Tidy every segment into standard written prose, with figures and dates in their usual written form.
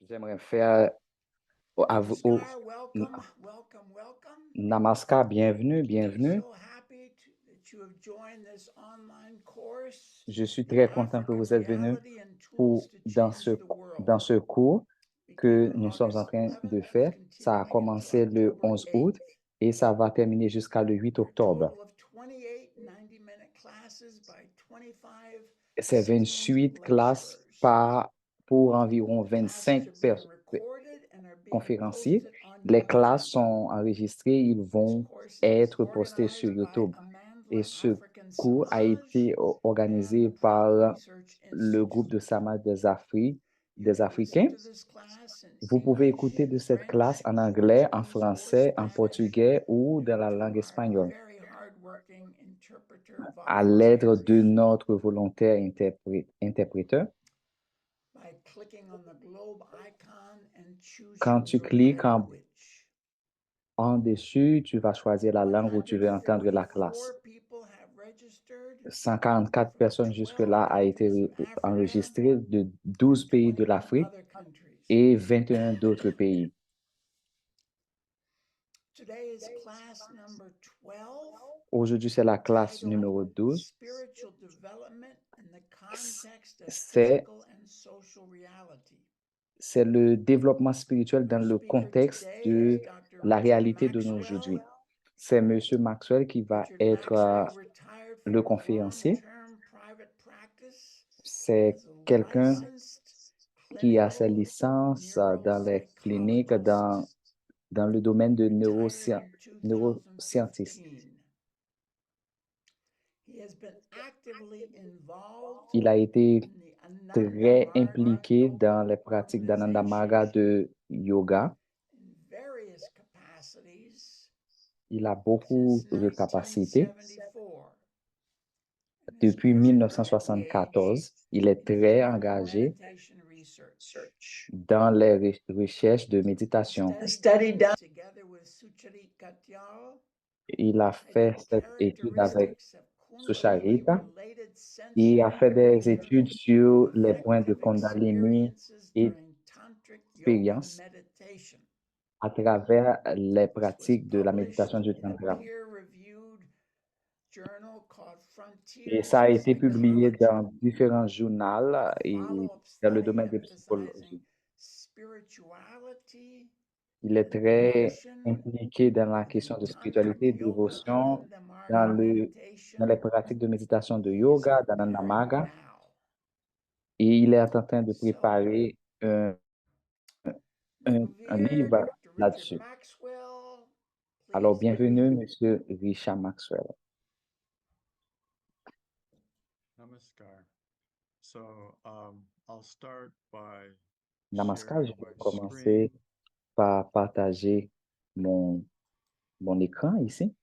J'aimerais faire à vous, Namaskar, welcome, welcome, welcome. Namaskar, bienvenue, I'm bienvenue. so happy that you have joined this online course, Je suis très content que African vous êtes venu Reality and Tools pour, to dans Change ce, the World. dans ce cours Began que nous sommes en August train 11th de and is faire. Ça a continuing until commencé le October 11 août 8th. et ça va terminer jusqu'à le 8 There are a octobre. total of 28 90-minute classes by 25 C'est esteemed 28 classes lecturers. pour environ The classes 25 are being recorded and are being conférenciers. posted on Les classes YouTube. sont enregistrées, ils This vont course is être postés sur organized by YouTube. Et Amandla ce African cours a Samaj été and organisé the Pratt par Research le groupe de Institute. Samad You des can listen Africains. to this class in Vous pouvez English, écouter de cette classe French, en anglais, en or français, en Spanish portugais ou dans la through langue our espagnole, very hardworking interpreter à l'aide volunteers. de notre volontaire interpréteur. By clicking on the globe icon and Quand choosing tu your cliques language. en dessus, tu vas choisir la langue où tu veux entendre la 144 classe. people have registered 144 from personnes 12 jusque-là a été countries in Africa enregistrées de and 12 pays de 21 l'Afrique other countries. et 21 d'autres pays. Today is class number 12, Aujourd'hui, c'est la classe titled numéro 12. Spiritual Development in the Context of C'est Physical and Social Reality. c'est le développement spirituel dans Our le speaker contexte today is de Dr. la Richard réalité de nos Maxwell. aujourd'hui. C'est Monsieur Maxwell qui va Richard être Maxwell retired le from a conférencier. long-term private practice C'est as a quelqu'un licensed qui a sa clinical licence dans les cliniques neuropsychologist, dans le domaine de retired in neuroscientisme. 2015. He has been actively involved Il a été in the Ananda très Marga impliqué dans Yoga les pratiques d'Anandamaga organization de yoga. in various capacities Il a beaucoup since de capacités. 1974 and is Depuis currently engaged 1974, il est in très Dharma engagé meditation research. dans les recherches de A méditation. study done together with Sucharit Katyal, Il a fait citing cette étude avec characteristics of Sucharita. Kundalini-related Il a sensory fait des awareness études and sur les points de affective Kundalini experiences et during tantric yoga expérience meditation. à travers les This was pratiques de la méditation published du in a Tantra. peer-reviewed journal called Et Frontiers ça a in été publié Psychology. dans différents journaux A et follow-up dans le study domaine de emphasizing psychologie. spirituality Il est and très devotion impliqué dans la within question de tantric spiritualité et de yoga dévotion Ananda dans Marga dans les meditation. pratiques de méditation de He is yoga, preparing d'Anandamaga, now. et il est en train de So, préparer un Revere livre Dr. Richard là-dessus. Maxwell, Alors, please bienvenue, begin. Monsieur Richard Maxwell. Namaskar. So I'll start by Namaskar, je sharing vais my commencer screen. par partager mon, mon écran ici.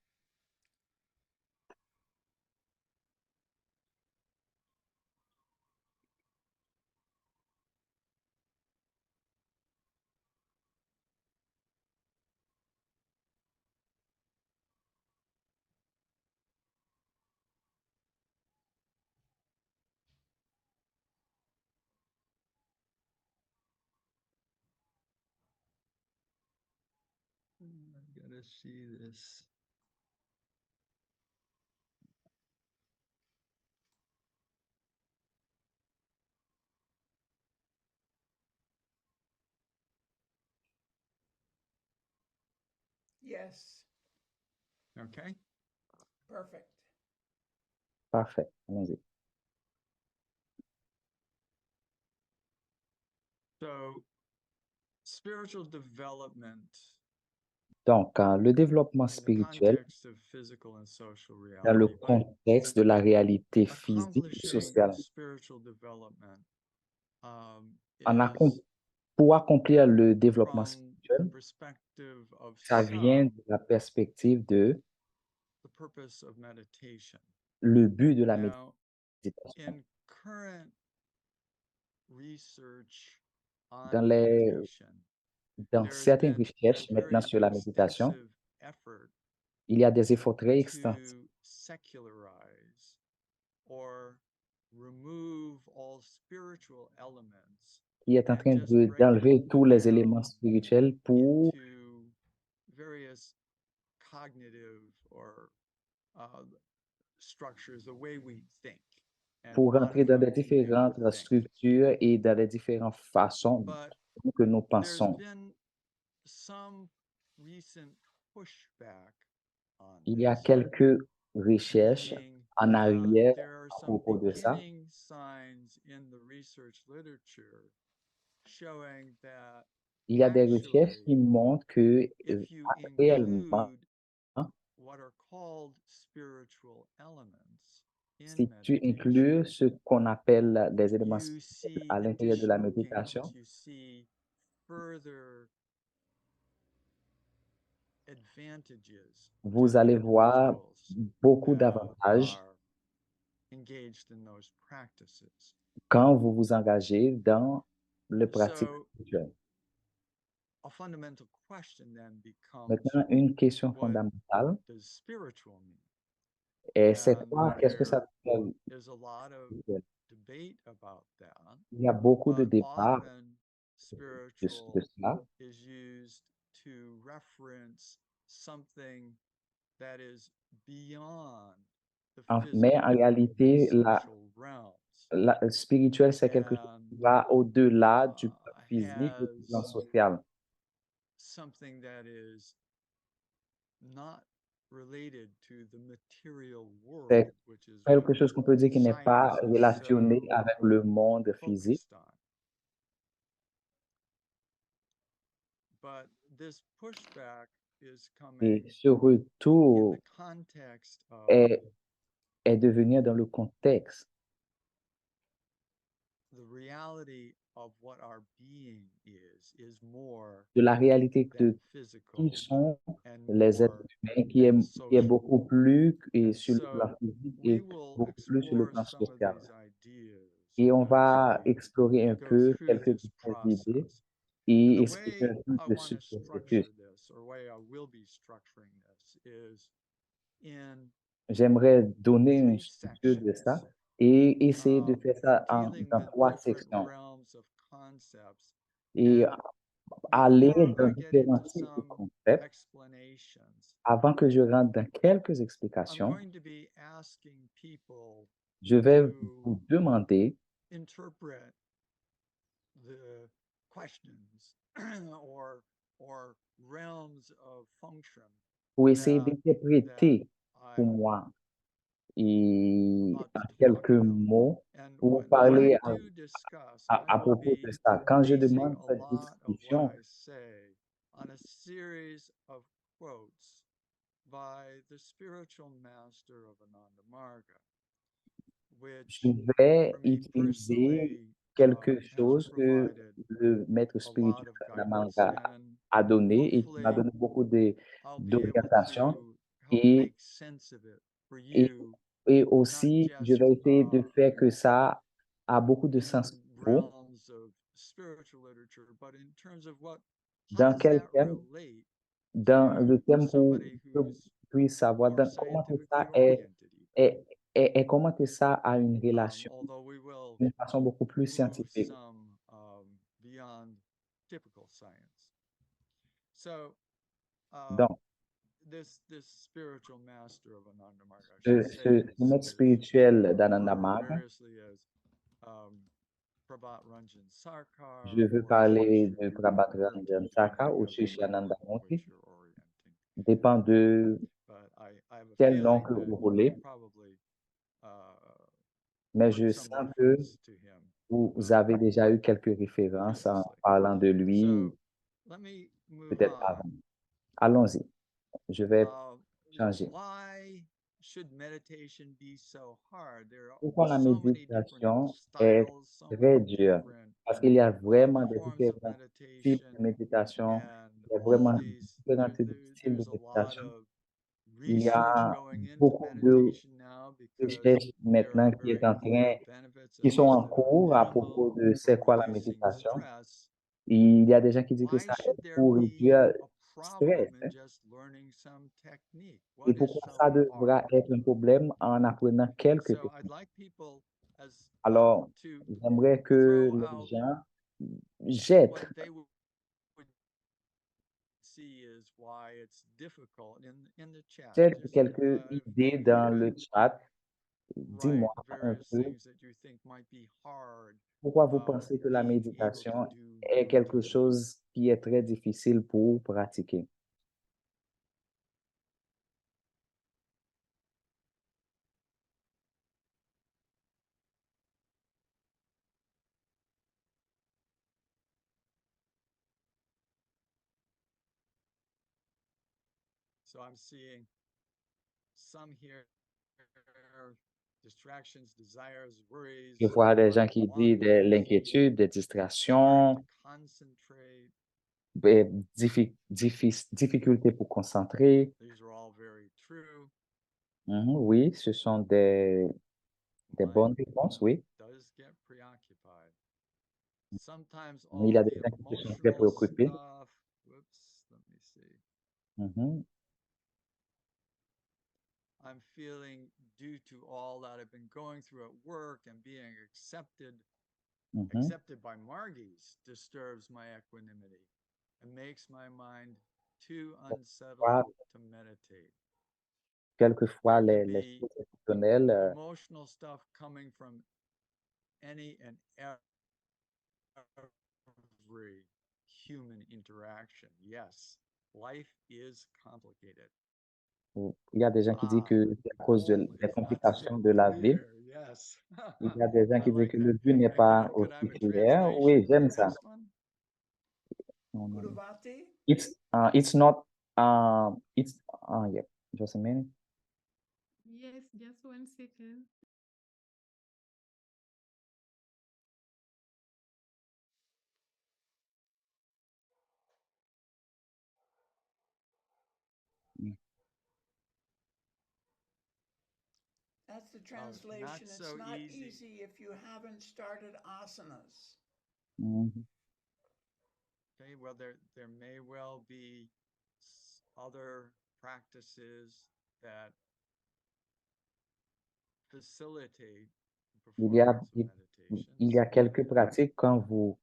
I gotta see this. Yes, Okay. perfect. Parfait, allons-y. So spiritual development Donc, le développement in the spirituel context of physical and social dans le reality, but contexte de la réalité physique et accomplishing sociale. spiritual development En is pour accomplir le développement from the spirituel, perspective of ça vient some de la perspective de the purpose of meditation. le but de la Now, méditation. in current research on Dans meditation, dans there's certaines been a recherches maintenant very sur la méditation, extensive effort il y a des efforts très extensifs to secularize or remove all spiritual elements qui est en and train just d'enlever breaking tous les éléments down spirituels into various cognitive or uh, structures, the way we think, and pour rentrer dans des modifying the way we différentes think. structures et dans les différentes façons But que nous there's pensons. been some recent pushback on Il y a this, quelques recherches meaning en arrière there are à some propos de ça. beginning signs in the research literature showing that Il y a des recherches qui actually, montrent que if you réellement, include what are called spiritual elements in si tu inclus meditation, ce qu'on appelle des éléments you spirituels see à l'intérieur de la additional gains, méditation, you see further advantages to vous the allez voir individuals beaucoup that d'avantages are engaged in those practices. quand vous vous engagez dans le pratique So spirituel. a fundamental question then becomes, Maintenant, une question what fondamentale does spiritual mean? est c'est And quoi, qu'est-ce que ça there veut is a lot of dire? debate about that, Il y a beaucoup de but débats often de spiritual cela. is used to reference something that is beyond the Mais en physical and réalité, social realms la spirituel, c'est quelque chose and qui va au-delà du plan physique et du plan has social. something that is not related to the material C'est world, which is what quelque chose qu'on peut dire qui n'est pas science is relationné so avec le monde physique. focused on. But this pushback is Et coming ce in retour the context of est, est de venir dans le contexte the reality of what our being is more de la réalité than de qui physical sont and les êtres more humains, than qui est social. beaucoup plus And sur le plan so physique we et will beaucoup plus sur le explore plan some of social. these ideas Et on as va we explorer un go peu through quelques de this ces idées process. And et the expliquer way un peu I de want ce to processus. structure this, or way I will be structuring this, is in J'aimerais donner une three structure de sections, ça et essayer de faire ça dealing dans with 3 different sections realms of concepts. et And aller before dans I get différents into types de some concepts. explanations, Avant que je rentre dans quelques I'm explications, going to be asking people je vais to vous demander interpret the questions or realms of function pour essayer that d'interpréter pour I'm moi et about en to talk quelques about. mots And pour vous when I parler do discuss, I à will propos de be ça. Quand je basing demande a cette lot of what discussion, I say on a series of quotes by the spiritual master of Ananda Marga, which je vais for me utiliser personally quelque has chose que provided le maître a lot spirituel of guidance, Namanga and a donné et qui m'a hopefully donné beaucoup I'll be able d'orientation. to help Et, make sense of it for et, you, et not aussi, je just vais essayer de faire que ça a beaucoup de sens in pour vous. realms of spiritual literature, but in terms of how Dans does quel that thème? relate Dans to le thème pour somebody que who's vous puissiez savoir more comment que scientifically ça oriented even. comment que ça a une relation Although we will d'une façon beaucoup plus move scientifique. some beyond typical science. So Donc, this spiritual master of Ananda Marga, I should say, ce maître spirituel d'Ananda referred Marga, variously as um, Prabhat Ranjan je Sarkar veux or Sri parler Sri de Prabhat Murti, Ranjan Saka ou depending Sri on Shananda which Murti, you're orienting. dépend de But I have a quel nom feeling que that vous you have voulez, probably mais heard je some sens que reference to him vous avez déjà eu quelques références en previously. parlant de lui, So let me move peut-être on. avant. Allons-y. Je vais changer. Why should meditation be so hard? There are Pourquoi la so many different méditation est styles, so très many dure? different Parce qu'il y a vraiment des forms of différents types meditation, de méditation, and il y a all vraiment these. différents types de styles de There's a lot méditation. of Il y research a going into beaucoup de meditation now because recherches there are maintenant qui est very en clear train, benefits, qui at sont en least at a cours à minimum, propos de for c'est quoi la reducing méditation. stress. Il y a des gens qui disent que Why ça should aide there pour be réduire a le stress, problem in hein. just learning some technique? Et What is pourquoi so ça devra hard? être un problème en apprenant quelques So I'd techniques? like people as Alors, to j'aimerais que throw les out gens jette, what they would see is why it's difficult in the chat. jette Just quelques idées feel dans free le to chat. write Dis-moi un various peu things that you think might be hard pourquoi vous about pensez que la being able to méditation do est quelque routine. chose qui est très difficile pour pratiquer. So I'm seeing some here distractions, desires, worries, Je vois des gens hard qui disent de wandering, l'inquiétude, des hard distractions, to concentrate. difficultés pour concentrer. These are all very true. Mhm, oui, ce sont des Mind bonnes réponses, oui. does get preoccupied. Sometimes Il y all a des the gens qui se sont très emotional préoccupés. stuff. Whoops, let me see. Mhm, I'm feeling due to all that I've been going through at work and being mhm. accepted by Margie's disturbs my equanimity and makes my mind too unsettled Quelquefois, to meditate. quelquefois, There can les be choses émotionnelles, emotional stuff coming from any and every human interaction. Yes, life is complicated. il y a des gens qui disent Ah, que c'est à cause des it's not so complications de la vie. clear. Yes. Il y a des gens I qui disent like que that. le but n'est And pas could I have aussi a clair. Oui, translation j'aime for ça. this one? Non, non, non. Guruvati? It's not, yeah, just a minute. Yes, just 1 second. That's the Not translation. so It's not easy. easy if you haven't started asanas. Mhm. Okay, well, there may well be other practices that facilitate the Il y a, performance of il y a meditations. quelques pratiques quand vous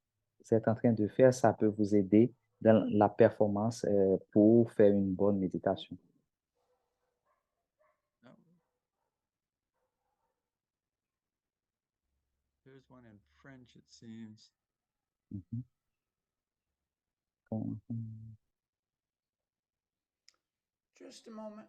êtes en train de faire, ça peut vous aider dans la performance pour faire une bonne méditation. No. Here's one in French, it seems. Mhm. Mhm. Just a moment.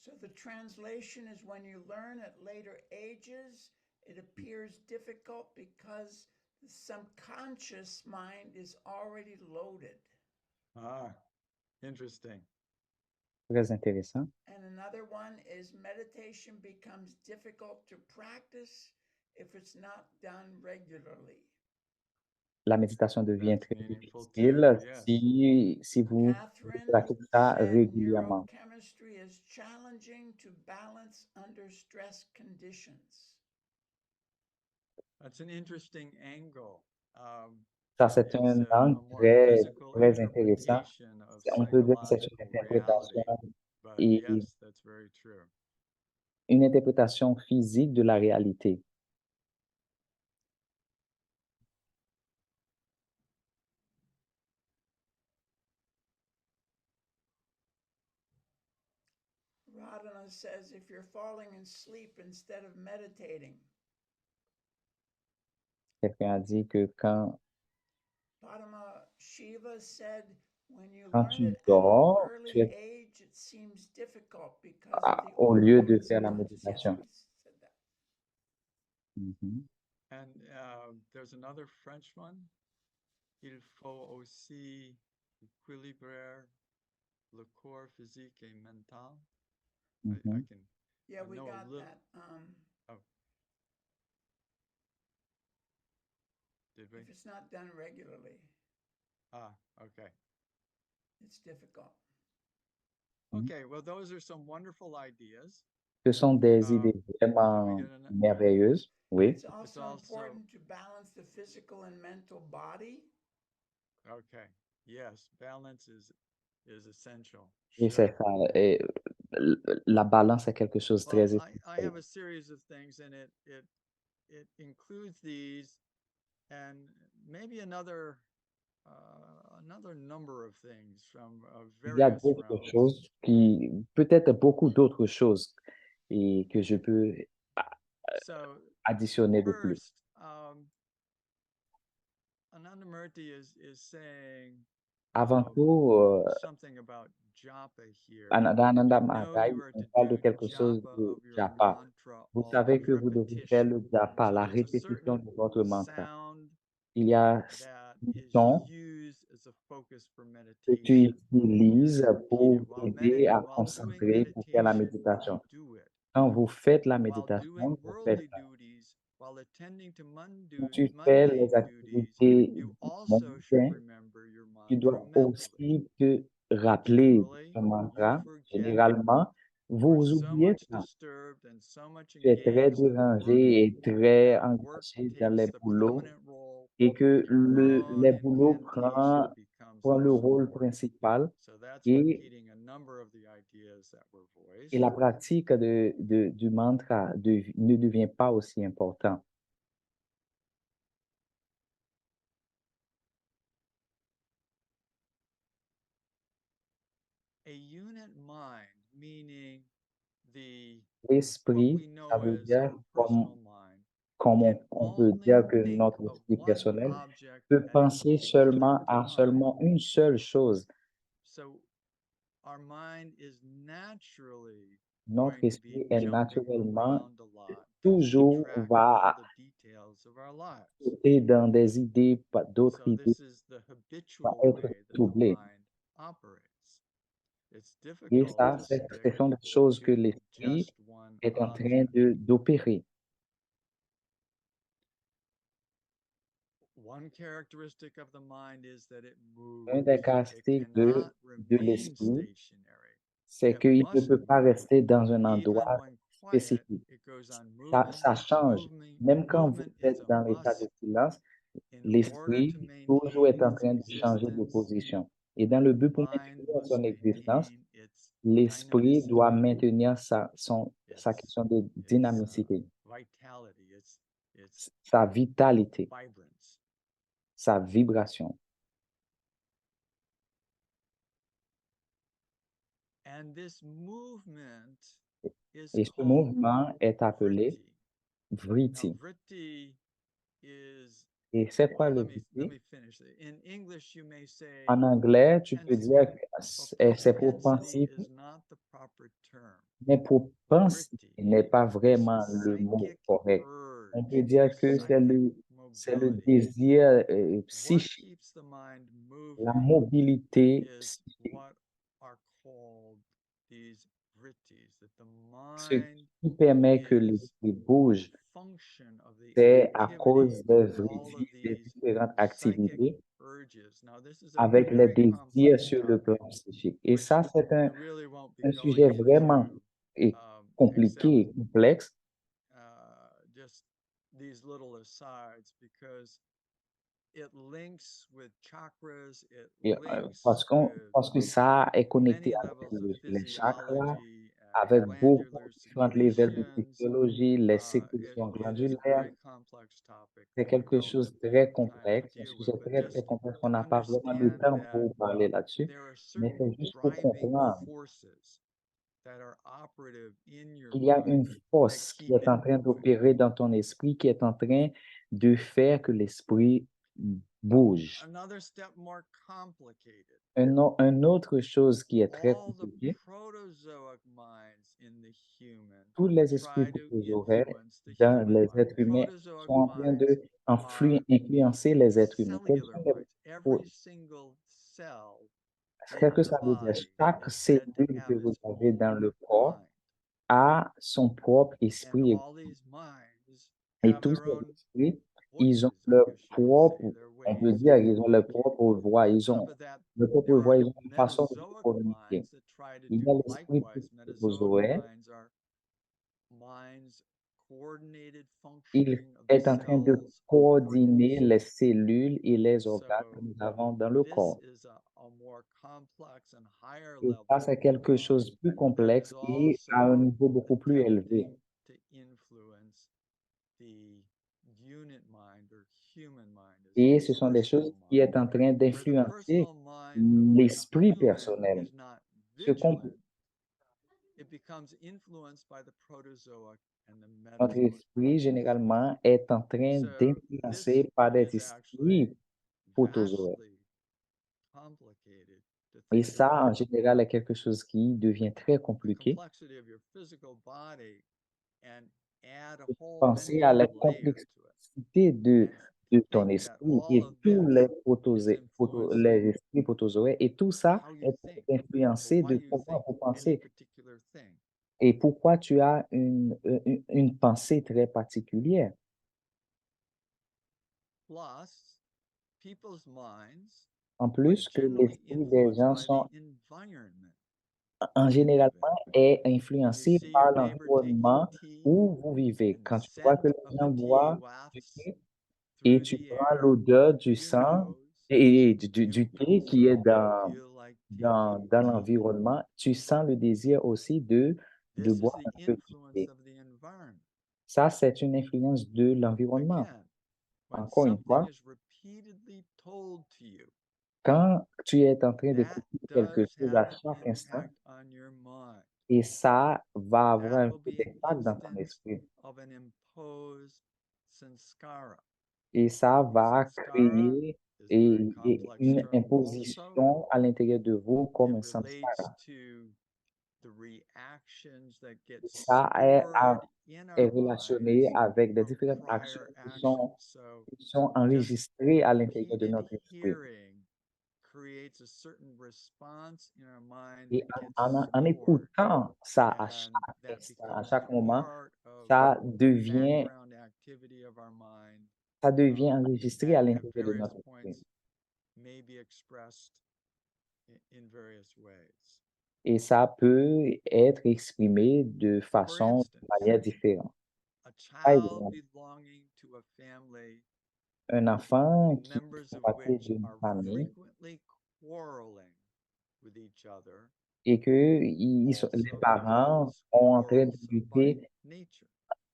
So the translation is when you learn at later ages, it appears difficult because the subconscious mind is already loaded. Ah, interesting. Très intéressant. And another one is meditation becomes difficult to practice if it's not done regularly. La méditation devient That's très meaningful too. difficile Yes. si vous Catherine pratiquez ça said régulièrement. neurochemistry is challenging to balance under stress conditions. That's an interesting angle. Ça, c'est It's un a angle more très, physical très intéressant. interpretation of On peut dire que c'est psychological une interprétation, reality. But et yes, that's very true. une interprétation physique de la réalité. Radhana says if you're falling asleep instead of meditating, Quelqu'un a dit que Padma Shiva said when you quand learn tu it at an dors, early age, it seems difficult because of the au lieu de overworked faire la subconscious. Yes, méditation. we said that. Mhm. And there's another French one. Il faut aussi équilibrer le corps physique et mental. I Mhm. can. Yeah, I we know a got little. that. Oh, did we? If it's not done regularly, Ah, okay. it's difficult. Mhm. Okay, well, those are some wonderful ideas. Ce sont des idées Can we vraiment get an, merveilleuses, oui. It's also also important to balance the physical and mental body. okay. Yes, balance is essential. Et Sure. c'est ça. Et la balance est quelque chose de Well, très I essentiel. have a series of things, and it includes these, and maybe another number of things from Il y a various d'autres realms. choses peut-être beaucoup d'autres choses et que je peux a- So additionner de plus. first, Anandamurti is saying Avant tout, something about japa here. Ananda You know Maharaj, you are on to parle de do quelque chose japa de of your japa. mantra Vous savez always, que vous devez faire repetition. le japa, So la there's a répétition certain de votre mantra. sound Il y a that un is son used as a focus for que tu meditation. utilises It's repeated pour t'aider à while doing concentrer, pour faire la meditation. méditation. Do it Quand vous faites la while doing méditation, vous faites worldly ça. duties, while attending to Quand tu fais les mundane duties. activités You also should mondaines, remember your tu mantra dois mentally. aussi te rappeler Generally, ton you mantra. forget it. Généralement, You are vous so oubliez much ça. disturbed and so much Tu es très engaged in work dérangé et très that work engagé dans les takes the boulots preeminent role et que and your own les boulots incantation becomes prend le less rôle important. principal So that's et, repeating a number of the ideas that were et voiced. la pratique du mantra ne devient pas aussi important. A unit mind, meaning what L'esprit, we know ça veut as dire our personal mind, comme can on peut only dire que think notre of esprit one personnel object peut at a penser particular seulement à time. seulement une seule chose. So our mind is naturally Notre going to be esprit est jumping naturellement, around a lot to keep toujours track of all va the details of our lives. sauter dans des idées, d'autres So idées, this is the va habitual être way that the troublé. mind operates. It's Et difficult ça, to ce stick sont des choses que to l'esprit just one est en train object. d'opérer. One characteristic of the mind is that it moves. Une des It caractéristiques cannot de remain l'esprit, stationary. c'est It qu'il ne must peut pas move. rester dans un Even endroit when quiet, spécifique. it goes on Ça moving. change. Même quand vous Movement is êtes a dans l'état de must silence, in order l'esprit to toujours maintain est en its train de changer de existence. position. Et dans le The but pour mind maintenir must son existence, maintain its l'esprit doit dynamicity, maintenir sa its question de dynamicité, vitality, its sa vitalité, vibrance. sa vibration. And this movement is Et ce called mouvement est appelé vritti. Now, vritti. vritti is, Et c'est quoi well, le let vritti? me finish. In English, you may say En anglais, tu peux propensity. dire que c'est Propensity propensité, is not the proper term. mais propensité Vritti n'est pas is vraiment le mot psychic correct. On peut urge, dire que psychic c'est le mobility. désir What psychique, keeps the mind la moving mobilité is psychique, what are called these vrittis, that the ce mind qui permet que is l'esprit bouge. a function of the C'est à activity cause des of all of vrittis, des these différentes psychic activités urges. Now, this is a avec les very désirs complex sur le plan topic, psychique. Et which ça, c'est we really won't be un going sujet vraiment into, except compliqué et complexe. just these little asides, because it links with chakras, it Et, links with parce que ça est connecté many avec levels of les chakras, physiology avec and beaucoup glandular différents niveaux de secretions. physiologie, les It, sécrétions it is a glandulaires. very complex topic C'est that we quelque don't chose de have très time to complexe, un deal with, sujet but très, just très complexe qu'on to n'a pas vraiment le understand temps that pour parler là-dessus, there are mais certain c'est juste pour driving comprendre forces that are operative in your qu'il y a une mind that force qui keep est it en train moving. d'opérer dans ton esprit, qui est en train de faire que l'esprit bouge. Another step more complicated. Une autre chose qui est très All the compliquée, protozoic minds in the human tous les esprits try to protozoaires influence the dans human les mind. êtres humains Protozoic sont en train minds are influencer les êtres humains. cellular minds. Every single cell Qu'est-ce in que the ça veut dire? body Chaque is said to cellule que have vous its avez dans own le corps mind. a son propre And esprit. all these minds Et have tous their ces own esprits, ils voices, ont I leur guess you would propre, say, their on peut ways dire, of ils ont leur communicating. propre voix, On ils top ont of that, leur propre there voix, are ils ont une façon de metazoic communiquer. minds that try to Il y do a l'esprit likewise. Metazoic protozoaire, minds are mind's coordinated Il functioning of the est en train de cells coordonner organs. les cellules et les organes que So nous avons dans le this corps. is a more complex and higher Et ça, level c'est quelque chose de plus that complexe is et à un also niveau beaucoup plus élevé. attempting to influence the unit mind or human mind as Et the ce sont des personal choses qui est en mind, train where the d'influencer personal mind of a l'esprit human personnel. is not Ce qu'on- vigilant. It becomes influenced by the protozoa and the Notre Metazoic esprit, minds. généralement, est en train So this d'influencer par des is actually esprits protozoaires. vastly complicated to Et think ça, en about. général, est quelque chose qui devient très The compliqué. complexity of your physical body and add a whole Penser à la mental layer to it. complexité de And to ton think that esprit all et of tous this les is influencing les esprits protozoaires et tout ça how you est think or influencé why de you comment think vous any pensez particular thing. et pourquoi tu as une pensée très particulière. Plus, people's minds En are plus que generally l'esprit des influenced gens by the sont environment en they live généralement in. est When you influencé see par your neighbor taking l'environnement tea où vous vivez. and the Quand tu vois que scent les of the gens tea boivent du wafts thé et through tu the prends air l'odeur to du your sang nose, et you du thé qui est instantly feel like taking dans tea. l'environnement, tu sens le désir aussi de This is boire the un peu du influence thé. of the environment. Ça, c'est une influence de l'environnement. Again, when Encore une something fois, is repeatedly told to you, quand tu es en train that d'écouter quelque does chose à have an chaque instant, impact on your mind. et ça va avoir That un will peu be an d'impact dans ton instance esprit. of an imposed sanskara. Et ça va Samskara créer is a very complex une term also. imposition à l'intérieur de vous comme It un relates samskara. to the reactions that get Ça stored in est our relationné minds avec des from différentes actions prior actions. So qui sont just enregistrées à l'intérieur de repeated notre esprit. hearing creates a certain response in our mind Et that gets en stored, écoutant ça à chaque and that instant, à becomes chaque moment, part of ça the devient, background activity of our mind ça devient enregistré that à at l'intérieur de various notre esprit. points may be expressed in various ways. Et ça peut être exprimé de For façon, de instance, manière différente. a Par child exemple, belonging to a family, un enfant the qui members fait of partie which d'une are famille frequently quarreling with each other, et que les also parents becomes sont en train de quarrelsome by lutter nature.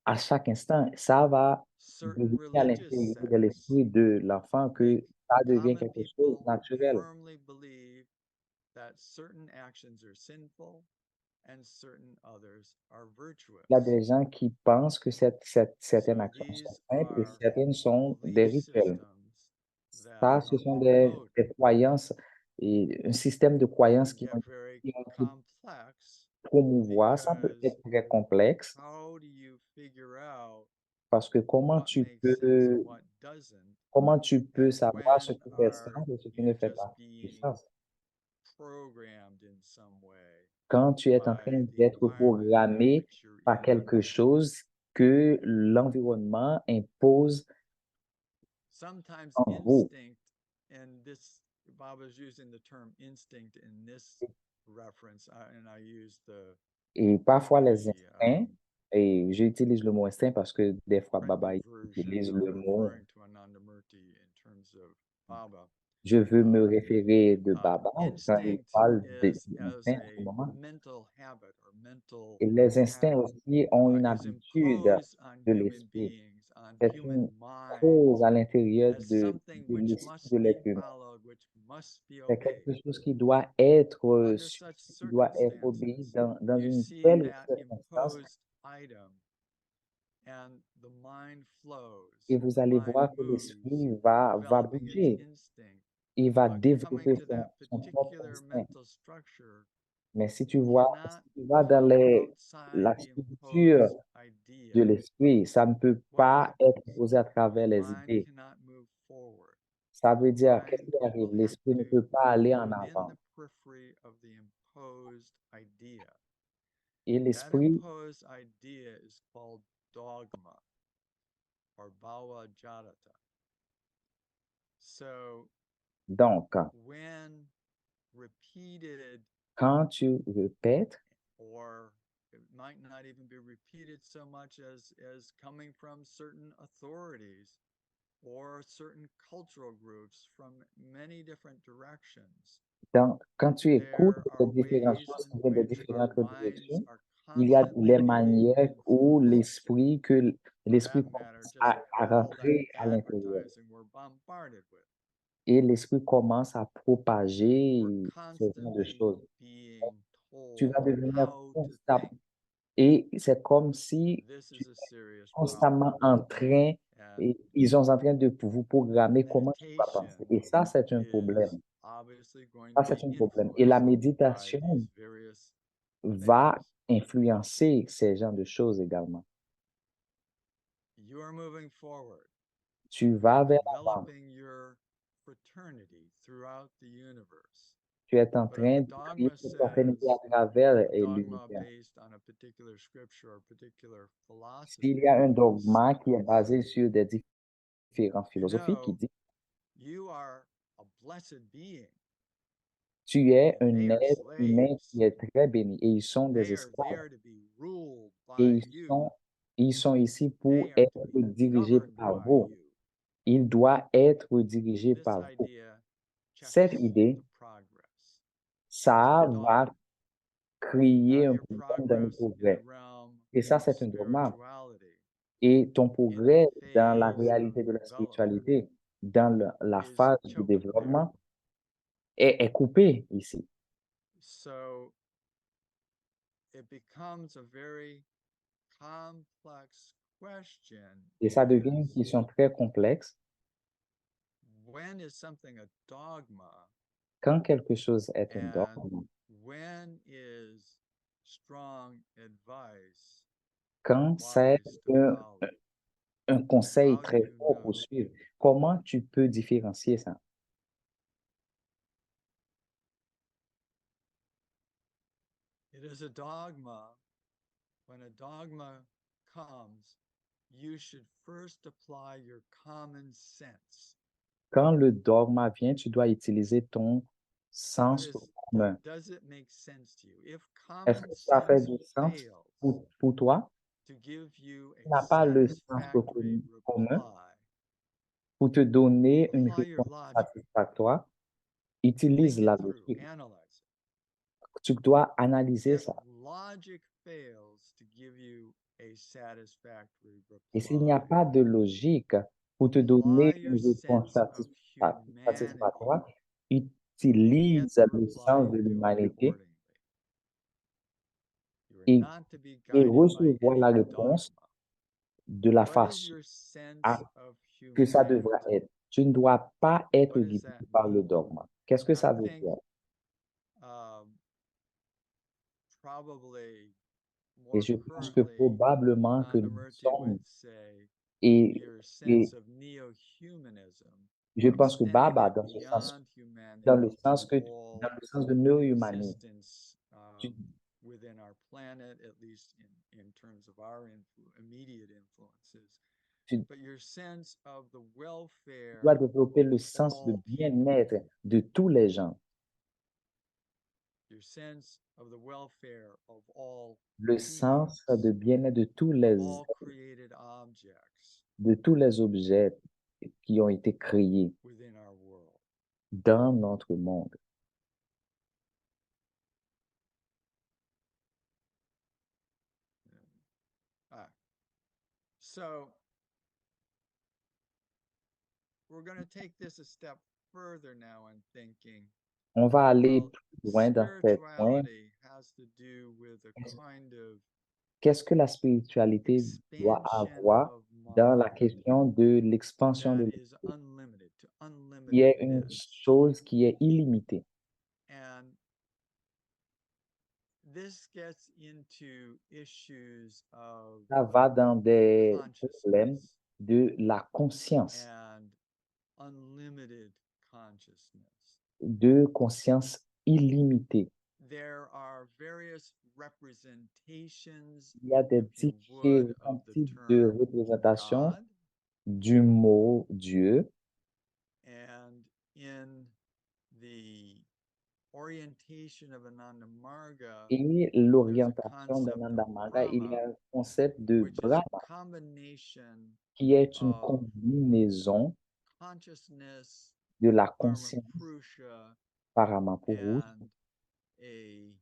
à chaque instant, ça va Certain devenir à religious l'intérieur de sects l'esprit de l'enfant make que ça devient common quelque chose de people naturel. firmly believe that certain actions are sinful and certain others are virtuous. Il y a des gens qui pensent que certaines So actions sont these simples et are certaines sont des belief rituels. systems that Ça, ce are sont promoted des croyances et un système de croyances can get very qui ont été complex promouvoir. Ça peut because être très complexe how do you figure out parce que what makes sense and what doesn't? comment tu peux And savoir ce when qui fait are sens et ce qui ne you fait just pas du being sens? programmed in some way Quand tu es en by train the d'être environment in programmé which you're par in? quelque chose que l'environnement impose Sometimes en vous. instinct, and this, Bob was using the term instinct in this reference, and I use Et parfois, les the instincts, et j'utilise le mot instinct parce que des fois, Baba Prendu version utilise of le mot, referring to Anandamurti in terms of Baba. je veux me référer de Baba quand il Instinct parle is as d'instinct en ce a moment. mental habit or mental Et les instincts pattern aussi ont une is habitude imposed on de human l'esprit. beings, on C'est human une mind, cause à l'intérieur as something de which l'esprit must de be l'être humain. followed, which must be C'est obeyed. quelque chose qui doit être Under suivi, such qui doit être obéi circumstances, dans you une see telle that circonstance. imposed item, and the mind flows, Et vous the allez mind voir que moves, l'esprit va developing its bouger, instinct. il va But coming développer to that son propre particular instinct. mental structure Mais si tu vois, si cannot tu vas dans come outside la the structure imposed de idea. l'esprit, ça ne peut What pas être happens? posé à The travers les mind idées. cannot move forward. Ça veut The dire, qu'est-ce mind qui arrive? will have L'esprit ne to peut pas aller move en within avant. the periphery of the imposed idea. Et That l'esprit, imposed idea is called dogma or bhava jadata. So donc, when repeated quand tu répètes or it might not even be repeated so much as coming from certain authorities or certain cultural groups from many different directions. Quand tu écoutes There les are différentes ways choses in qui viennent de which our différentes minds directions, are il y a constantly les being manières où influenced. l'esprit That matter, commence just à all that rentrer à l'intérieur advertising we're bombarded with. et l'esprit commence à propager We're ce genre de constantly choses. being Tu vas told devenir how to constamment, think. et c'est comme si This tu is a es serious constamment problem. en train, And et ils sont en train de vous programmer comment tu vas meditation penser. Et ça, c'est un is problème. obviously going Ça, to c'est be un problème. Et la influenced by méditation these various va things. influencer ces genres de choses également. You are moving forward, Tu vas vers l'avant. developing your fraternity throughout the universe. Tu es en But if train a de créer dogma cette fraternité à says, travers a dogma l'univers. based on a particular scripture or particular S'il y a philosophy un dogma qui est says, basé sur des différentes you philosophies qui know, dit you are a blessed being. tu es And un they are être humain qui slaves. est très béni et ils sont des They are esclaves there to be ruled et by you. ils sont ici pour They are être to be dirigés governed par by vous. you. Il doit être dirigé This par vous. idea Cette checks idée, the progress. ça It's a va dogma. créer Now un your problème dans le progress in the progrès. realm Et ça, of c'est un dogma. spirituality, Et ton in the progrès dans la phase of réalité de la development, spiritualité, dans la is phase de choked there. développement, est coupé ici. So it becomes a very complex question. Et ça devient une Is question très complexe. when is something a dogma Quand quelque chose est un and dogme, when is strong advice quand c'est wise to follow? un conseil How do très you fort pour know? suivre, comment tu peux différencier ça? It is a dogma. When a dogma comes, you should first apply your common sense. Quand le dogme vient, tu dois utiliser ton What sens is commun. does it make sense to you? If Est-ce common que ça fait sense du sens fails pour toi? to give you Tu a n'as pas le sens satisfactory commun reply, pour te donner une apply your réponse logic. satisfactoire. Think Utilise la it through, logique. analyze Tu dois analyser it. If ça. logic fails to give you a satisfactory Et s'il n'y a reply, pas de logique pour te donner apply your une réponse sense of humanity satisfactoire, and get utilise the le reply sens you're de due l'humanité accordingly. You are et, not to be et guided by recevoir any la réponse dogma. de la What is façon your sense of que ça devra humanity? être. Tu ne dois pas être What does guidé that par le mean? dogme. Qu'est-ce que And I ça veut think dire? probably Et more je pense que currently, probablement que nous Nandamurti sommes, would say et, your et sense of neo-humanism je pense que extending Baba, it beyond dans le humanity sens to que, all dans le sens de neurohumanisme, existence tu, within our planet, at least in terms of our immediate influences. tu But your sense of the welfare dois développer le of sens de all bien-être people, de tous les gens, your sense of the welfare of all le sens de beings, bien-être of all created objects de tous les objets qui ont été créés within our world. dans notre monde. So we're going to take this a step further now in thinking. On va aller Well, plus loin dans ces points. spirituality has to do with a kind of Qu'est-ce que la spiritualité doit expansion avoir of dans la mind question de l'expansion that de is l'esprit? unlimited, to Il y a une unlimitedness. chose qui est illimitée. And this gets into issues of Ça va dans des problèmes consciousness de la conscience, and unlimited consciousness. de conscience illimitée. There are various representations, Il y a des if you would, différents of the types de term représentations God. du mot Dieu. And in the orientation of Ananda Marga, Et there's a l'orientation concept of d'Ananda Marga, il y a Brahma, un concept de which is a Brahma combination qui est une of combinaison consciousness, de la Parama conscience Purusha, Paramapurusha and a et,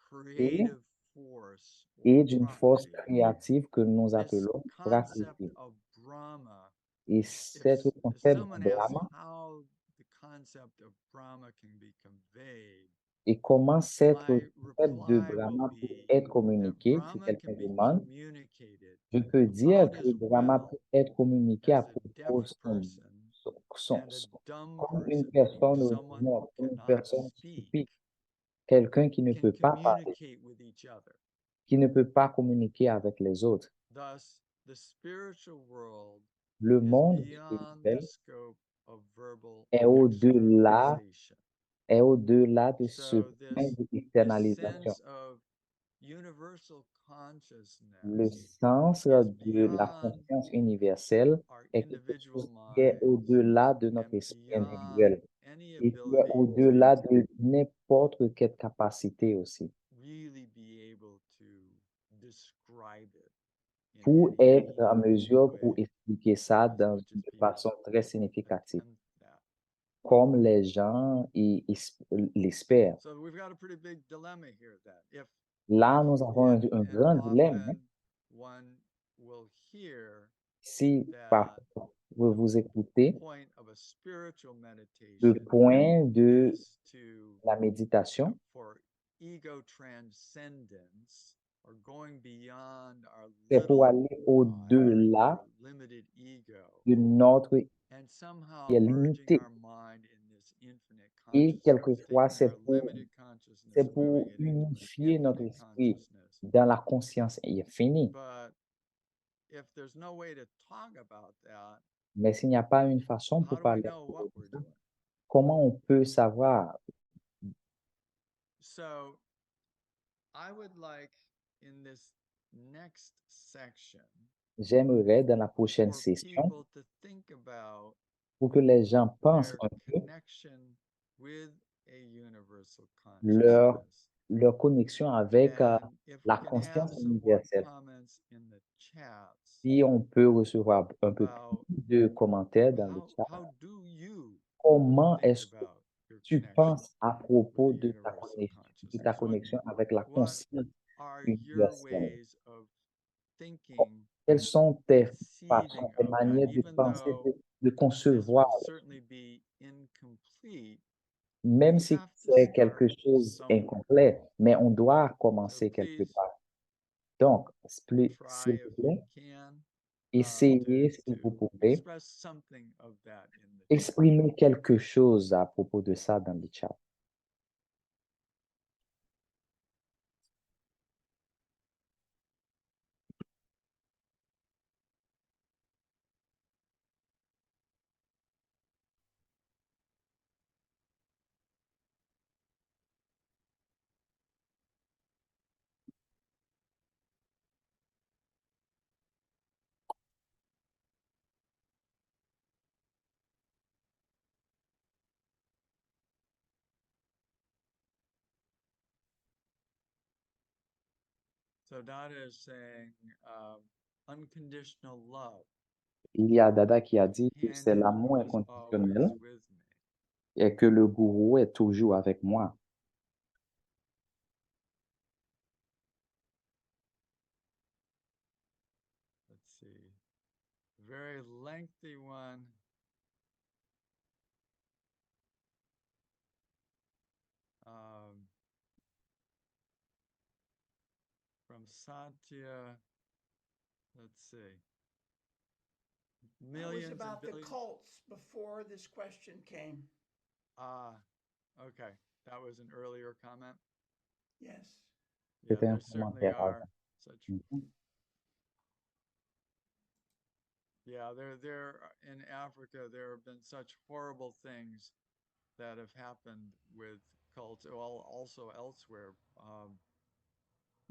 creative force or et d'une force Prakriti. créative que nous This appelons concept Prakriti. of Brahma, Et if cet concept de someone asks Brahma how the concept of Brahma can be conveyed, et comment cet my concept de reply will Brahma peut be être that communiqué, si Brahma quelqu'un can be demande, communicated je peux dire about que his Brahma peut will être communiqué as à a propos deaf de person and a dumb comme une person, meaning personne someone who morte, une cannot personne speak, stupide, quelqu'un qui ne can peut pas parler, communicate with each other. qui ne peut pas communiquer avec les autres. Thus, the spiritual world Le is monde beyond the spirituel scope of verbal est au-delà, externalization. est au-delà de ce So point this d'externalisation. sense of universal Le consciousness sens is de la beyond conscience universelle our est quelque individual chose qui est minds au-delà de and notre esprit beyond individuel any et qui est ability au-delà to de n'importe quelle capacité aussi really be able to describe it in pour any être en meaningful mesure pour way expliquer ça as much as de people façon très significative, attempt that. comme les gens l'espèrent. So we've got a pretty big dilemma here that if Là, nous avons un and grand dilemme. often one will hear Si that parfois vous écoutez, point of a spiritual le meditation point de is to la méditation, for ego transcendence or going beyond our c'est pour little aller I, au-delà our limited ego, de notre and somehow qui est merging limité. our mind in this infinite Et consciousness, quelquefois, taking our limited consciousness, c'est moving pour it into unifier an notre infinite esprit consciousness. dans la conscience infinie. But if there's no way to talk about that, Mais s'il n'y a pas une façon how pour do we parler, know what we're doing? comment on peut savoir? So I would like in this next section J'aimerais dans la prochaine for session people to think about pour que les gens pensent their un peu connection with a universal leur, consciousness. leur connexion avec And if we la can have conscience some more universelle. comments in the chats Si on peut recevoir un peu about plus de commentaires dans le chat, how do you comment think est-ce que about your tu connection penses à with propos the de ta universal connexion, consciousness? avec la What conscience are your universelle? ways of thinking, Quelles sont tes conceiving façons, tes of that, manières de even penser, though de this concevoir, will certainly be incomplete? même We si have to c'est start quelque chose somewhere. incomplet, mais on doit So commencer quelque please part. Donc, try s'il if vous you plaît, can essayez, si vous to pouvez, express something of that in the chat. exprimer quelque chose à propos de ça dans le chat. So Dada is saying unconditional love. Il y a Dada qui a The dit que c'est companion l'amour who is always inconditionnel with me. et que le gourou est toujours avec moi. Let's see. Very lengthy one. From Satya, let's see. That was Millions and about the billions. cults before this question came. Ah, okay. That was an earlier comment. Yes. Yeah, C'était un there certainly commentaire are avant. such. Mhm. Yeah, there in Africa there have been such horrible things that have happened with cults, well, also elsewhere.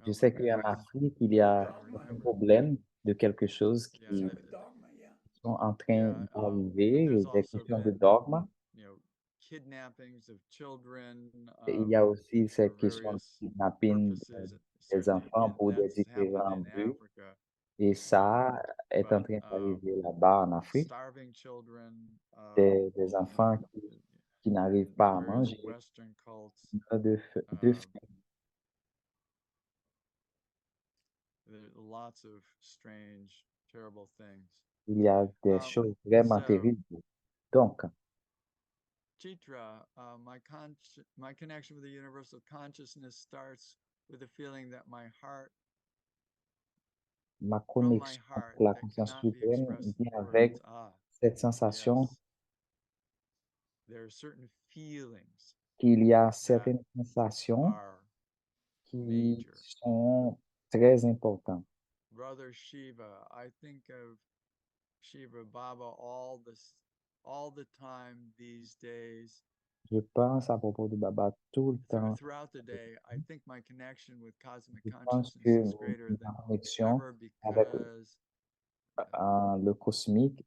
Je sais qu'en Remember, Afrique, il y a Dogma. un problème de quelque chose qui Yeah, Type of dogma, yeah. sont en train yeah, but d'arriver, there's des also questions de been, dogme. you know, kidnappings of children Et il y a aussi for cette question de various kidnapping purposes. des Certainly, enfants pour des that's happened différents in buts. Africa, Et ça est en but train d'arriver là-bas en Afrique, starving children, des you know, enfants qui n'arrivent pas à various manger, Western cults. de Um, faim. there are lots of strange, terrible things. Il y a des Um, choses vraiment so, terribles. Donc, Chitra, my connection with the universal consciousness starts with the feeling that my heart, ma from my connexion heart, avec la that conscience cannot be suprême expressed vient in avec words. Ah, cette sensation yes. There are certain feelings qu'il y a that certaines sensations are qui major. sont très importantes. Brother Shiva, I think of Shiva Baba all the time these days. Je pense à propos de Baba tout le temps. Throughout the day, I think my connection with cosmic Je pense consciousness que is greater ma than connexion ever avec because le cosmique,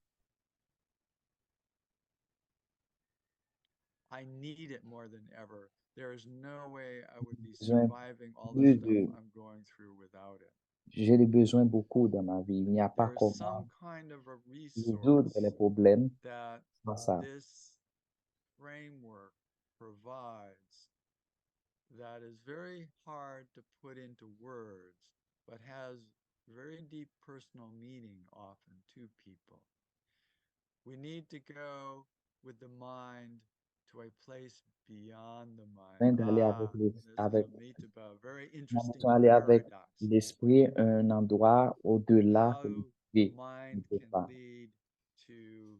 I need it more than ever. There is no way I would be besoin surviving all the plus stuff de, I'm going through without it. j'ai des besoins beaucoup dans ma vie. Il n'y a pas There is comment some kind of a résoudre les resource problèmes that sans ça. this framework provides that is very hard to put into words, but has very deep personal meaning often to people. We need to go with the mind to a place beyond the mind. D'aller This avec Amitabha, very la interesting notion d'aller avec paradox. l'esprit à un endroit au-delà que How l'esprit ne mind peut can pas. lead to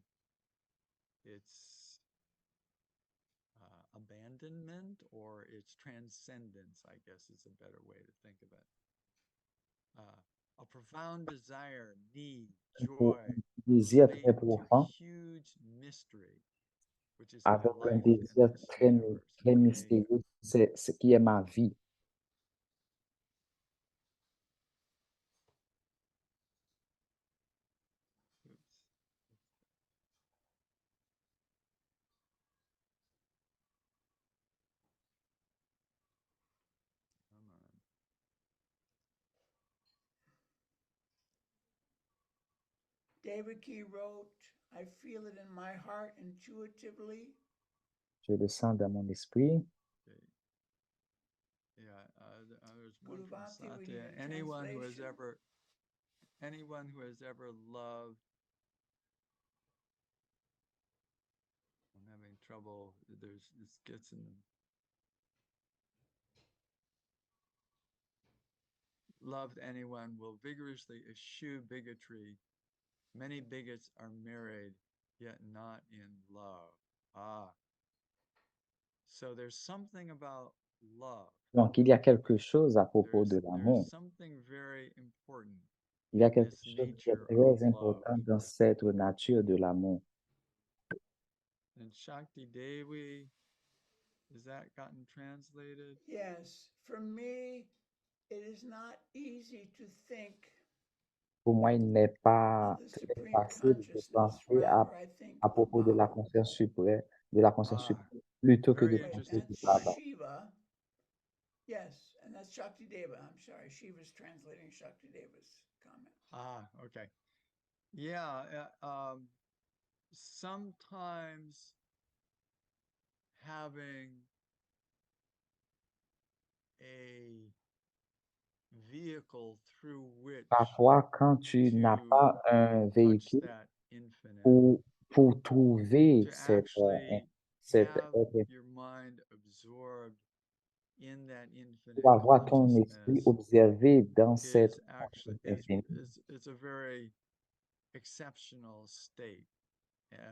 its abandonment or its transcendence, I guess is a better way to think of it. A profound desire, need, Pour joy un désir très relate to profond, huge mystery, which is my avec un life in désir this très, universe. très Okay? mystérieux, c'est ce qui est ma vie. Oops. Come on. David Key wrote, I feel it in my heart intuitively. Je le sens dans mon esprit. Okay. Yeah, there's one Guru from Bhakti, we Satya. need a Anyone who has translation. ever loved, I'm having trouble. This gets in. Loved anyone will vigorously eschew bigotry. Many bigots are married, yet not in love. So there's something about love. Donc, il y a quelque chose à propos de There's l'amour. something very important Il y a in quelque this chose qui est nature of très love. important dans cette nature de l'amour. And Shakti Devi, has that gotten translated? Yes, for me, it is not easy to think Pour moi, il n'est pas of the très Supreme facile de Consciousness. penser Rather, I think à propos de la about, conscience suprême, de la conscience Ah, suprême, plutôt que de very wait, penser interesting du that's Baba. point. Shiva. Yes, and that's Shakti Deva. I'm sorry, Shiva's translating Shakti Deva's comment. Okay. Yeah, sometimes having a vehicle through which Parfois, quand tu n'as to pas un touch véhicule that infinite, pour trouver to cette, actually cette have être, your mind absorbed in that infinite pour avoir ton esprit consciousness observé dans is cette actually conscience infinie, it's a very exceptional state,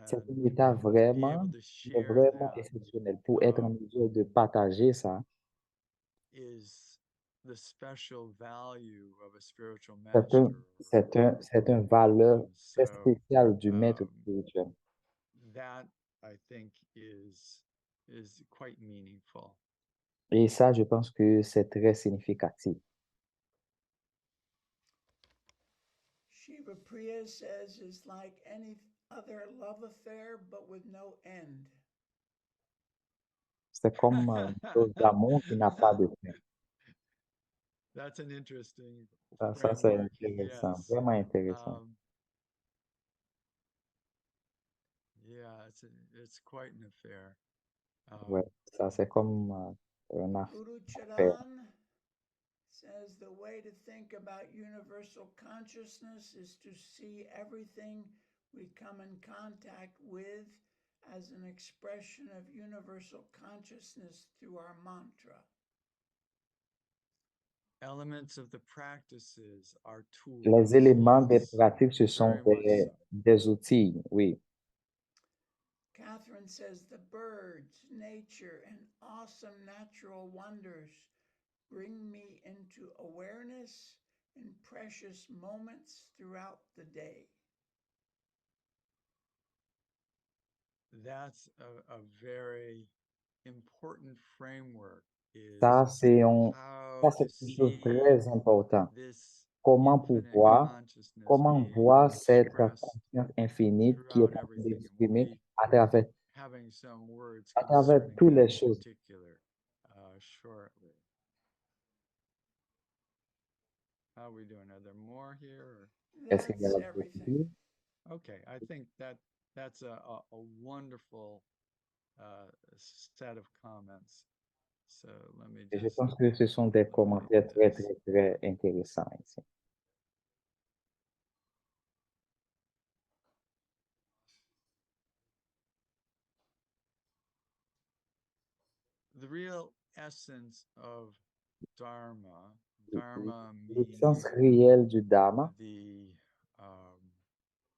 c'est and un état to be able to qui est share vraiment that exceptionnel. Pour être en mesure de partager ça, is the special value of a spiritual c'est un, master or c'est un valeur and très so spéciale du maître spirituel. that I think is quite meaningful. Et ça, je pense que c'est très significatif. Shiva Priya says is like any other love affair, but with no end. C'est comme une chose d'amour qui n'a pas de fin. That's an interesting Ça, c'est framework. intéressant, Yes. vraiment intéressant. Yeah, it's quite an affair. Ouais, ça, c'est comme une Guru affaire. Charan says the way to think about universal consciousness is to see everything we come in contact with as an expression of universal consciousness through our mantra. Elements of the practices are tools. Les éléments des Yes, pratiques, ce sont very much so. des outils, oui. Catherine says the birds, nature, and awesome natural wonders bring me into awareness in precious moments throughout the day. That's a very important framework is Ça, c'est how to quelque chose de see très important. this Comment infinite pouvoir, consciousness comment being voir cette expressed conscience infinie qui est throughout en train everything. And we'll d'exprimer be having some words à travers concerning toutes that les in choses. particular shortly. How are we doing? Are there more here? Or? Est-ce qu'il y That's a everything. Okay, I think that's a wonderful set of comments. So let me Et je just pense que ce sont des commentaires très, très, très intéressants ici. the real essence of Dharma. Dharma L'essence meaning réelle du Dharma, the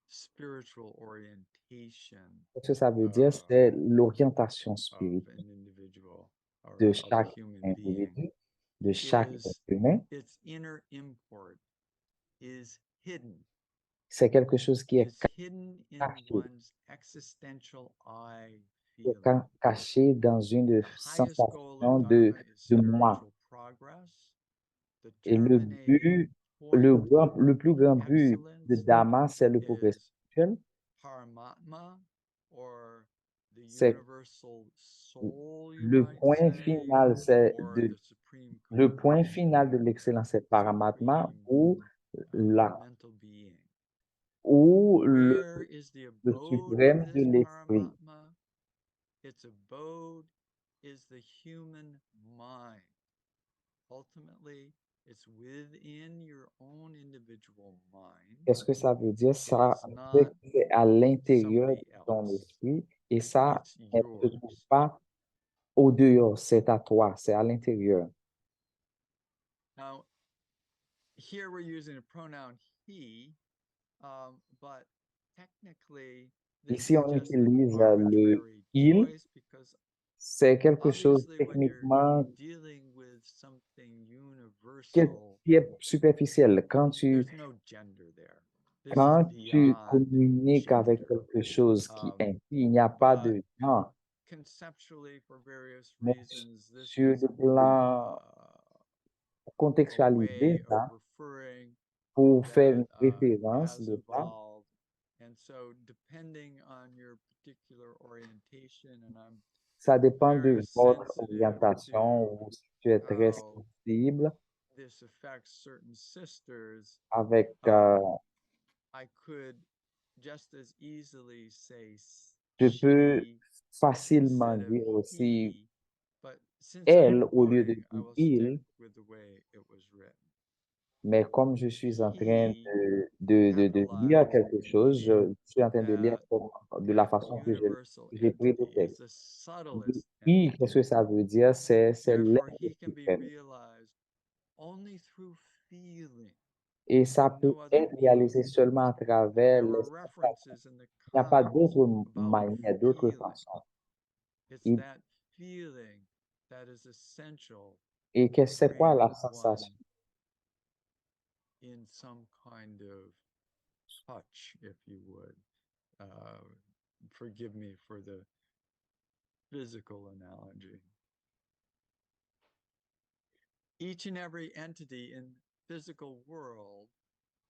spiritual orientation ce que ça veut dire, c'est l'orientation of spirituelle an individual or de of a chaque human being. individu, de chaque Is être humain. its inner import is hidden. C'est quelque chose qui est Is hidden in caché, one's existential I qui est feeling. caché dans une The highest goal sensation of Dharma is de moi. spiritual progress, the Et terminating point le plus grand of but de excellence Dharma, c'est le progrès is spirituel. Paramatma, or the C'est universal soul, you le might point say, final, c'est or de the supreme le point consciousness, final de l'excellence, c'est Paramatma supreme la mental being. ou Where is the le abode of suprême de this l'esprit. Paramatma? Its abode is the human mind. Ultimately, it's within your own individual mind. Qu'est-ce que ça veut dire? Ça is veut not dire que c'est à l'intérieur somebody de ton else. esprit et ça It's ne se trouve yours. pas au dehors, c'est à toi, c'est à l'intérieur. Now, here we're using a pronoun he, but technically, this Ici, is on just an utilise le arbitrary il. choice because C'est quelque chose obviously when you're techniquement dealing with something qui universal, est superficiel. there's no gender there. This is Quand tu beyond communiques avec gender. quelque chose qui est il n'y a pas But de genre, conceptually, for various mais reasons, this sur is le plan a contextualisé, way of ça, referring pour faire that une référence has de ça, evolved. And so, depending on your particular orientation, and I'm ça dépend de very votre sensitive orientation to ou si tu es très how sensible this affects certain sisters, avec, I could just as easily say je peux she facilement instead of dire aussi he, but since I'm elle au lieu de quoting, I dire will stick il, with the way it was written. mais comme je suis en train He de lire capitalized quelque chose, je meaning suis en train de lire that de la that façon que universal j'ai pris le entity is texte. the subtlest Oui, qu'est-ce entity. que ça veut dire? C'est Therefore, l'être he can be suprême. realized only through feeling Et ça and peut no other être réalisé means. seulement à And travers there les were sensations. references in the Il n'y a pas comments d'autre about manière, d'autre feeling. façon. It's Et, that feeling that is essential et to c'est quoi bring la one sensation? in some kind of touch, if you would. Forgive me for the physical analogy. Each and every entity in physical world,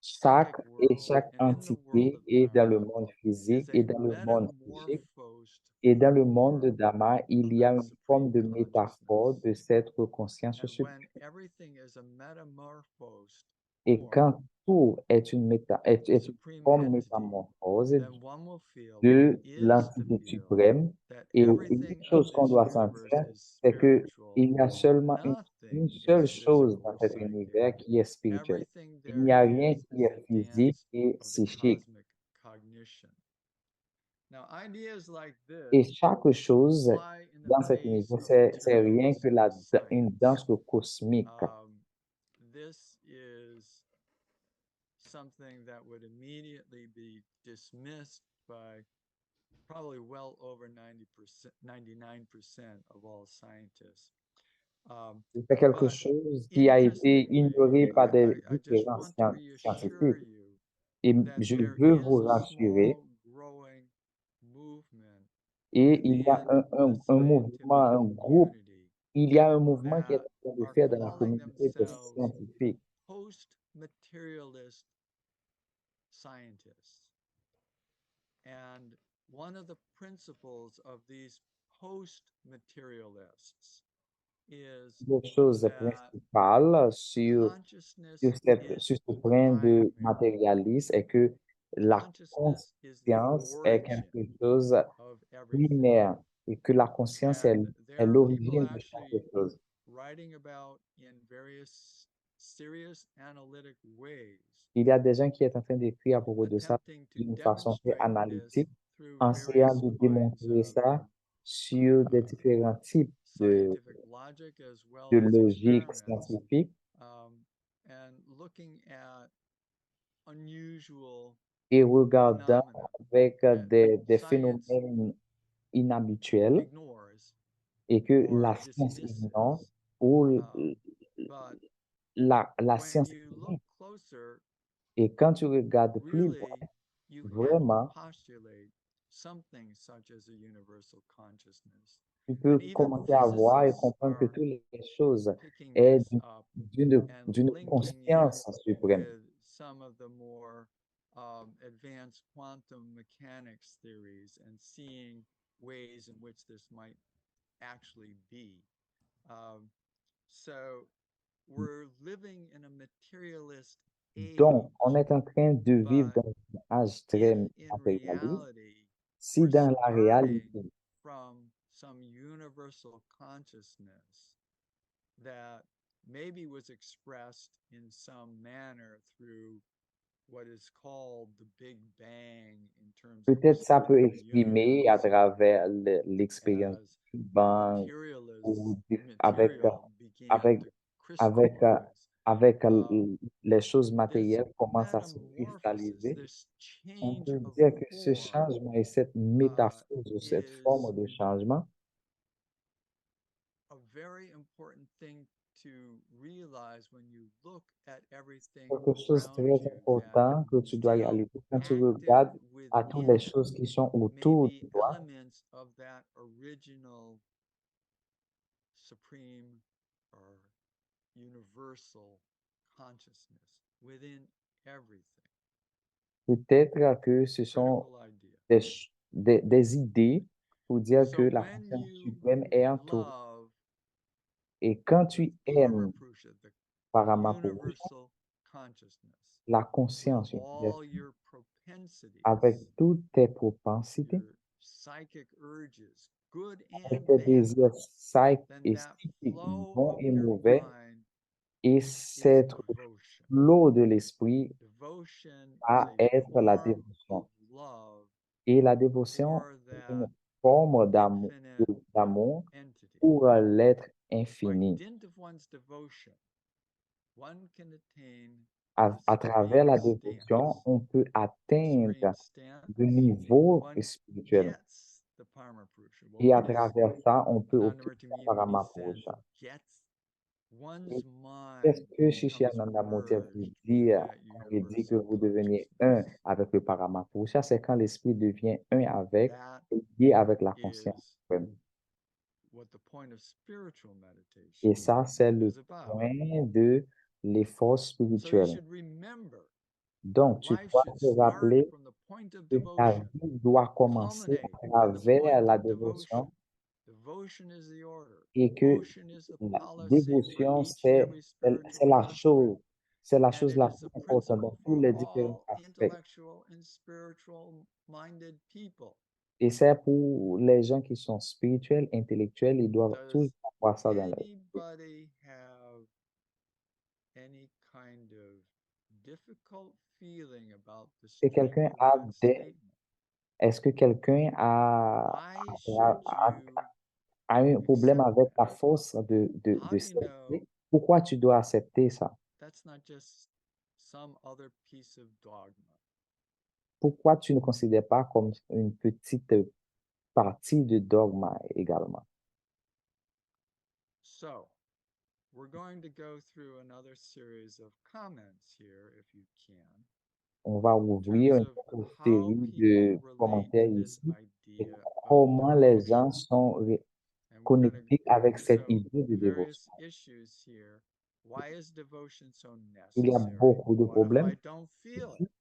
Chaque psychic world, chaque and in the world entité of est dans le Dharma monde is physique a et dans le monde psychique metamorphosed Et dans le monde de Dharma, il y a that une forme supreme de métaphore de consciousness. cette conscience And suprême. when everything is a metamorphosed Et form, quand tout est est une supreme forme entity, métamorphose then one will feel, de one is to l'entité feel, suprême, that et une everything chose of qu'on this doit universe sentir, is c'est que spiritual. il y a seulement Nothing une is seule chose physical dans or cet psychic. univers qui est spirituel. Everything Il there n'y a rien is qui est a physique dance et of the psychique. cosmic cognition. Now, ideas like Et this chaque chose fly in the dans cet face univers, of c'est rien que materialist une science. danse cosmique. This is something that would immediately be dismissed by probably well over 99% of all scientists. C'est quelque But chose qui a été ignoré par des I just différents want to reassure scientifiques. you Et that je there veux is vous a rassurer. small growing movement Et il y a within the un mouvement, un scientific groupe, community il y a un mouvement qui est that en train de are faire dans la calling communauté des themselves scientifiques. post-materialist scientists. And one of the principles of these post-materialists is Les choses that principales consciousness sur is ce point de primary. matérialisme est que la Consciousness is the conscience est origin quelque chose of everything. primaire et que la conscience And est there are people l'origine de actually chaque chose. writing about in various serious analytic ways, Il y a des gens qui sont en train d'écrire à propos de ça attempting to d'une façon très demonstrate this analytique, through en essayant various de kinds démontrer of ça sur des différents types scientific logic as well de as logique experiments, scientifique and looking at unusual et regardant phenomena avec that des science phénomènes inhabituels ignores et que or la science dismisses. ignore ou But la when science you look ignore. closer, Et quand tu regardes plus loin, really, you have to vraiment, postulate something such as a universal consciousness. tu peux And even commencer à voir et physicists comprendre que are toutes les choses picking est this up and d'une linking it conscience suprême. with some of the more advanced quantum mechanics theories and seeing ways in which this might actually be. So we're living in a materialist age, Donc, on est en train de vivre but dans un âge if très in matérialiste. reality Si we're dans la starting réalité, from some universal consciousness that maybe was expressed in some manner through what is called the Big Bang in terms of the peut-être ça start peut of the exprimer à universe, travers l'expérience as du Big Bang ou avec, material began avec, to avec, crystallize. avec les choses This matérielles commencent à se metamorphosis, cristalliser. this On change peut of dire que ce form, changement et cette métaphore ou cette is forme de changement, a very important thing to realize when you look at everything quelque chose de around très you, that important que tu dois still réaliser quand tu active regardes à toutes les within choses qui sont may autour be de toi. elements of that original supreme or universal consciousness within everything. Peut-être que ce sont Critical idea. des idées pour dire que So la when conscience you suprême est en tout. love Et quand the tu aimes Paramapurusha, the Paramapurusha, universal consciousness, la with conscience all universelle, your propensities, avec toutes tes propensités, your psychic urges, good avec and tes bad, désirs psychiques then et that psychiques flow bons of et your mauvais, mind et is cette devotion. flot de l'esprit Devotion is à a être la form dévotion. of love Et la dévotion for est une that forme infinite d'amour entity. pour l'être By infini. dint of one's devotion, one can attain À travers la supreme dévotion, stance. on peut atteindre Supreme stance, le niveau one spirituel. gets the Paramapurusha. Well, Et à one is travers ça, on peut obtenir Anandamurti la Muni said, Paramapurusha. gets Et one's qu'est-ce mind que Shishi becomes Anandamurti veut merged with dire that quand il dit que universal vous devenez un consciousness. avec le Paramapurusha? C'est quand l'esprit devient un avec, That lié avec la conscience is suprême. what the point of spiritual meditation Et ça, c'est le is about. point de l'effort So you spirituel. should remember, Donc, tu life dois should te start rappeler from the point of que ta devotion vie doit commencer à culminating in the travers point la of devotion. dévotion Devotion is the order. et que Devotion is the la policy for dévotion, each and every c'est spiritual la instrument. chose And it la is plus the importante dans principle tous for les différents all aspects. intellectual and spiritual minded people. Et c'est pour les gens qui sont spirituels, intellectuels, ils doivent Does toujours avoir ça dans leur vie. anybody have any kind of difficult feeling about the Et quelqu'un a straightforward des, statement? est-ce que quelqu'un Why should you a un problème accept avec la that? force How de do you know s'aimer? Pourquoi tu dois accepter ça? that's not just some other piece of dogma? Pourquoi tu ne considères pas comme une petite partie de dogme également? So, we're going to go through another series of comments here, if you can, On va in ouvrir terms une of autre how série people de relate commentaires to this ici et idea of comment les devotion. gens sont And we're going to, connectés avec cette so idée de various dévotion. issues here. Why is devotion so Il y a necessary? beaucoup de What if I problèmes don't feel ici. it?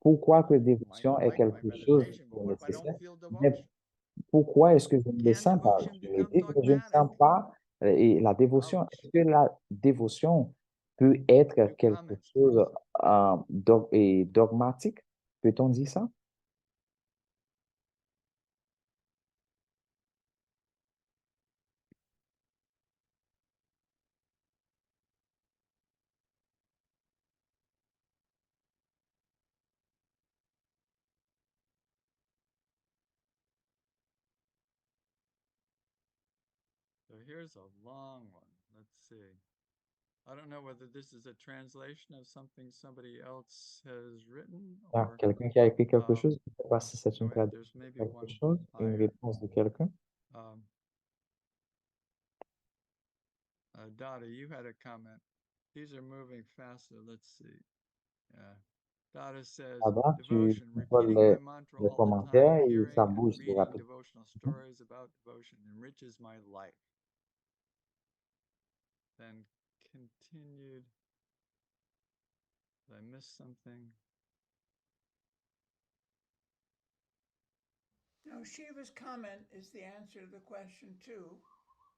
Pourquoi que I might dévotion not est like my quelque chose meditation, but de what if I don't nécessaire? feel Mais devotion? pourquoi est-ce que je ne le Can sens pas? devotion Je l'ai become dit que je ne dogmatic? sens pas et la dévotion. Ouch. Est-ce que la dévotion peut être Few quelque comments, chose please. et dogmatique? Peut-on dire ça? So here's a long one. Let's see. I don't know whether this is a translation of something somebody else has written Il y a or quelqu'un qui a écrit quelque um, chose. Je ne sais pas si c'est oh une wait, there's traduction de maybe quelque one chose, une higher. réponse de quelqu'un. Um, Dada, you had a comment. These are moving faster. Let's see. Yeah. Dada says, Là-bas, tu devotion, contrôles repeating my mantra les all the time, commentaires et ça hearing and bouge plus reading rapide. devotional stories about devotion enriches my life. Then continued. Did I miss something? Now, Shiva's comment is the answer to the question, too.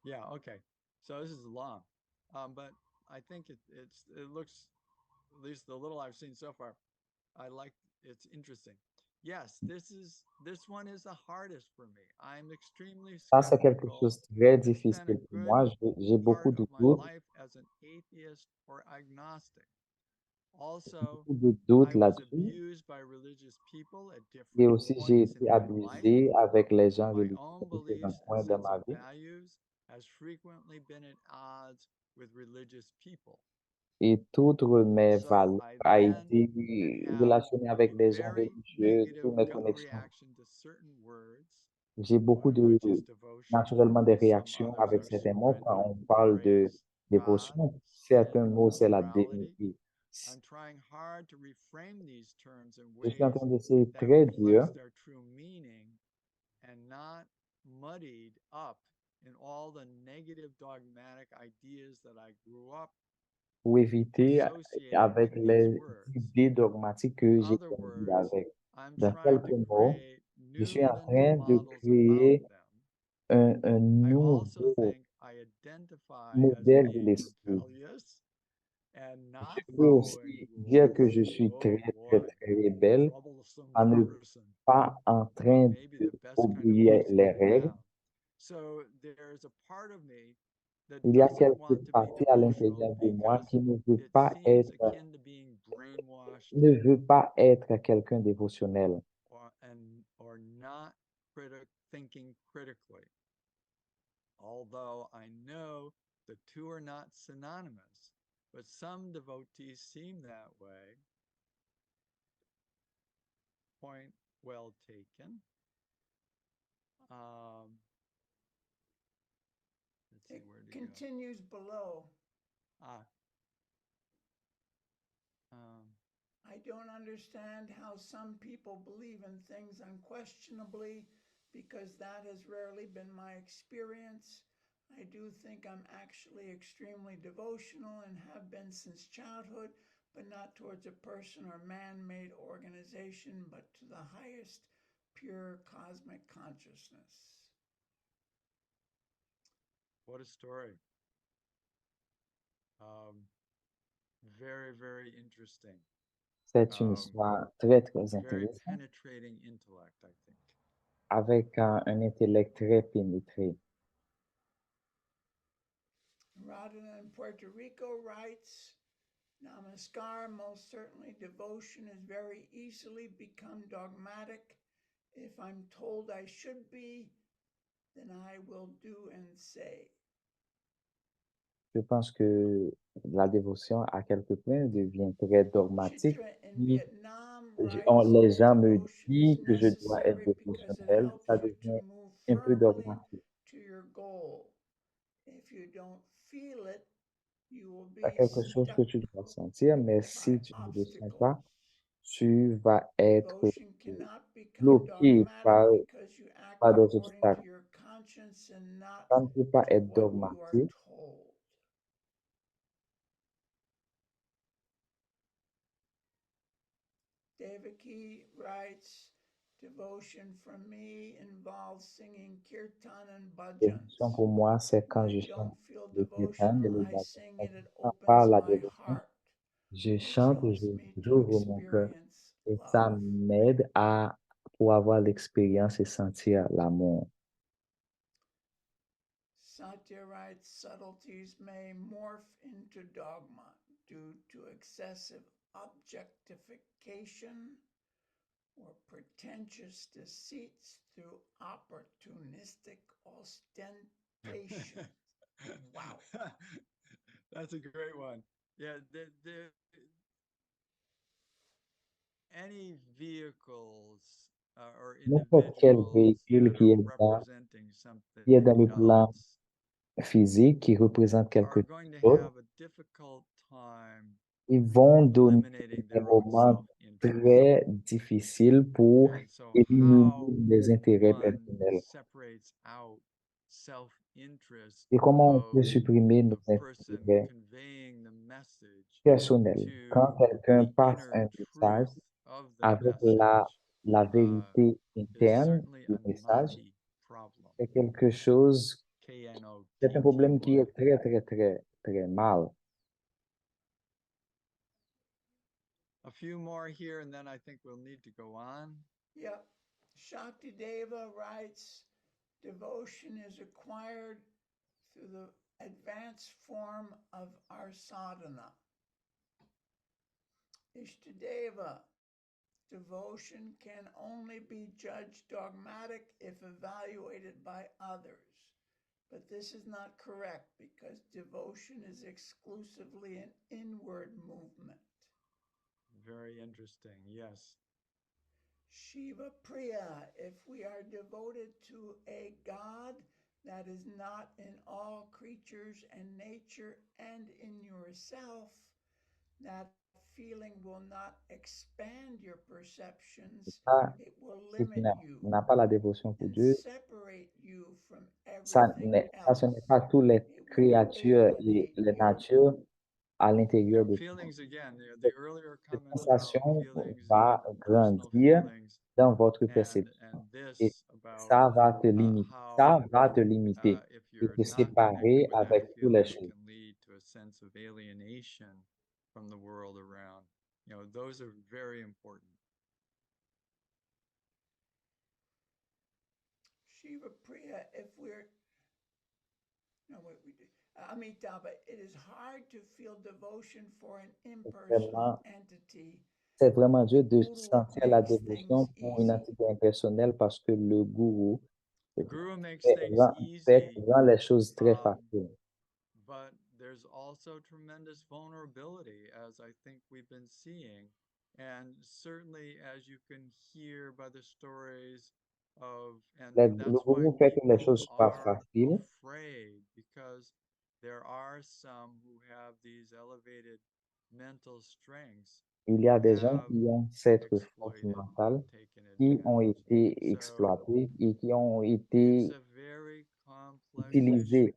Yeah, okay. So this is long. But I think it looks, at least the little I've seen so far, I like it's interesting. Yes, this one is the hardest for me. I'm extremely Ça, c'est quelque skeptical. chose de très I spent a difficile pour good moi. J'ai beaucoup part de of my doutes, life as an atheist or agnostic. Also, beaucoup de doutes I was là-dessus. abused by religious people at Et different aussi, j'ai points in été my life. abusé avec les gens My religieux own à différents beliefs and points de sense ma of vie. values has frequently been at odds with religious people. Et toutes mes So valeurs I a then été can have relationnées avec a des gens very religieux, negative toutes mes gut connexions. reaction to certain words, J'ai beaucoup one of which is devotion, naturellement des some réactions others avec are certains mots quand surrender, on parle de grace, God, dévotion. Certains sin, mots, c'est la morality. déité. I'm trying hard to reframe these terms in Je suis en ways train d'essayer that très dur reflects their true meaning and not muddied up in all the negative dogmatic ideas that I grew up pour éviter associating avec with these les words. idées dogmatiques que In j'ai other grandi words, avec. I'm Dans trying to quelques mots, create je new suis en mental train de models about créer them. un I also nouveau think I identify as modèle de being l'esprit. rebellious and Je not peux following aussi dire que je rules. suis Oh très, très, boy, très rebelle troublesome en ne person. pas en train Maybe the best kind of d'obéir person les règles. around. So there's a part of me that Il y a doesn't quelques want to be parties à devotional l'intérieur de moi because qui ne veut it pas seems être, akin to being brainwashed ne veut pas être quelqu'un dévotionnel. or not thinking critically. Although I know the two are not synonymous, but some devotees seem that way. Point well taken. Let's see It where to continues below. go. I don't understand how some people believe in things unquestionably because that has rarely been my experience. I do think I'm actually extremely devotional and have been since childhood, but not towards a person or man-made organization, but to the highest pure cosmic consciousness. What a story. Very, very interesting. C'est une histoire très, très Very intéressante, penetrating intellect, I think. avec un intellect très pénétré. Radha in Puerto Rico writes, Namaskar, most certainly devotion is very easily become dogmatic. If I'm told I should be, then I will do and say. Je pense que la dévotion, à quelque point, devient très dogmatique. Chitra in Si Vietnam les writes, gens me devotion is disent que je dois être necessary because it dévotionnel, helps ça you to devient move un peu firmly dogmatique. to your goal. If you don't feel it, you will C'est be quelque chose que stuck tu dois sentir, mais by si tu ne le sens pas, obstacles. tu vas être Devotion cannot become bloqué dogmatic because you act par des according to obstacles. your conscience and not Ça ne peut pas to être what you are dogmatique. told. Devaki writes, devotion for me involves singing kirtan and bhajans. Dévotion pour moi, c'est When quand I je chante don't feel le kirtan et devotional, le I bhajan. sing Quand it, je it chante pas opens la my dévotion, heart. je It chante et helps me to j'ouvre mon cœur. experience Et ça love. m'aide pour avoir l'expérience et sentir l'amour. Satya writes, subtleties may morph into dogma due to excessive objectification or pretentious deceits through opportunistic ostentation. Wow. That's a great one. Yeah, any vehicles or N'importe quel individuals véhicule that are representing something qui est dans le plan else physique, qui représente quelque are going to chose, have a difficult time ils vont donner eliminating des their own moments self-interest. très difficiles pour And so éliminer how les intérêts one personnels. separates out self-interest Et comment on peut of supprimer nos the person intérêts conveying the message personnels? Quand to quelqu'un the passe inner un message truth of the avec message la uh, vérité is interne certainly du a message, knotty problem. c'est quelque chose, c'est un problème qui est Knotty. très, très, très, très mal. A few more here, and then I think we'll need to go on. Yep. Shakti Deva writes, devotion is acquired through the advanced form of our sadhana. Ishtadeva, devotion can only be judged dogmatic if evaluated by others. But this is not correct because devotion is exclusively an inward movement. Very interesting, yes. Shiva Priya, if we are devoted to a God that is not in all creatures and nature and in yourself, that feeling will not expand your perceptions, Ça, it will si tu limit you n'as pas la dévotion pour and Dieu, separate you from ça, everything else. ce n'est pas toutes les It will créatures et alienate les you. natures à l'intérieur de toi. Feelings again, the earlier Cette comment about sensation feelings va and personal grandir feelings dans votre and perception. Et this about ça va te limiter. Ça how va te limiter if et you're te not connected séparer with that avec toutes les feeling, it choses. can lead to a sense of alienation from the world around. You know, those are very important. Shiva Priya, if we're no wait, we did Amitabha, it is hard to feel devotion for an impersonal entity. C'est vraiment dur de Guru sentir la makes dévotion things pour une easy. entité impersonnelle parce que le gourou The guru makes fait- things rend, fait- easy, rend les choses très faciles. but there's also tremendous vulnerability, as I think we've been seeing. And certainly, as you can hear by the stories of, and Le that's why gourou fait que les people choses soient are faciles. afraid, because there are some who have these elevated mental strengths Il y a who des gens have qui ont cette force exploited, mentale, taken qui ont advantage. été So exploités et qui ont it's été a very complex issue. utilisés.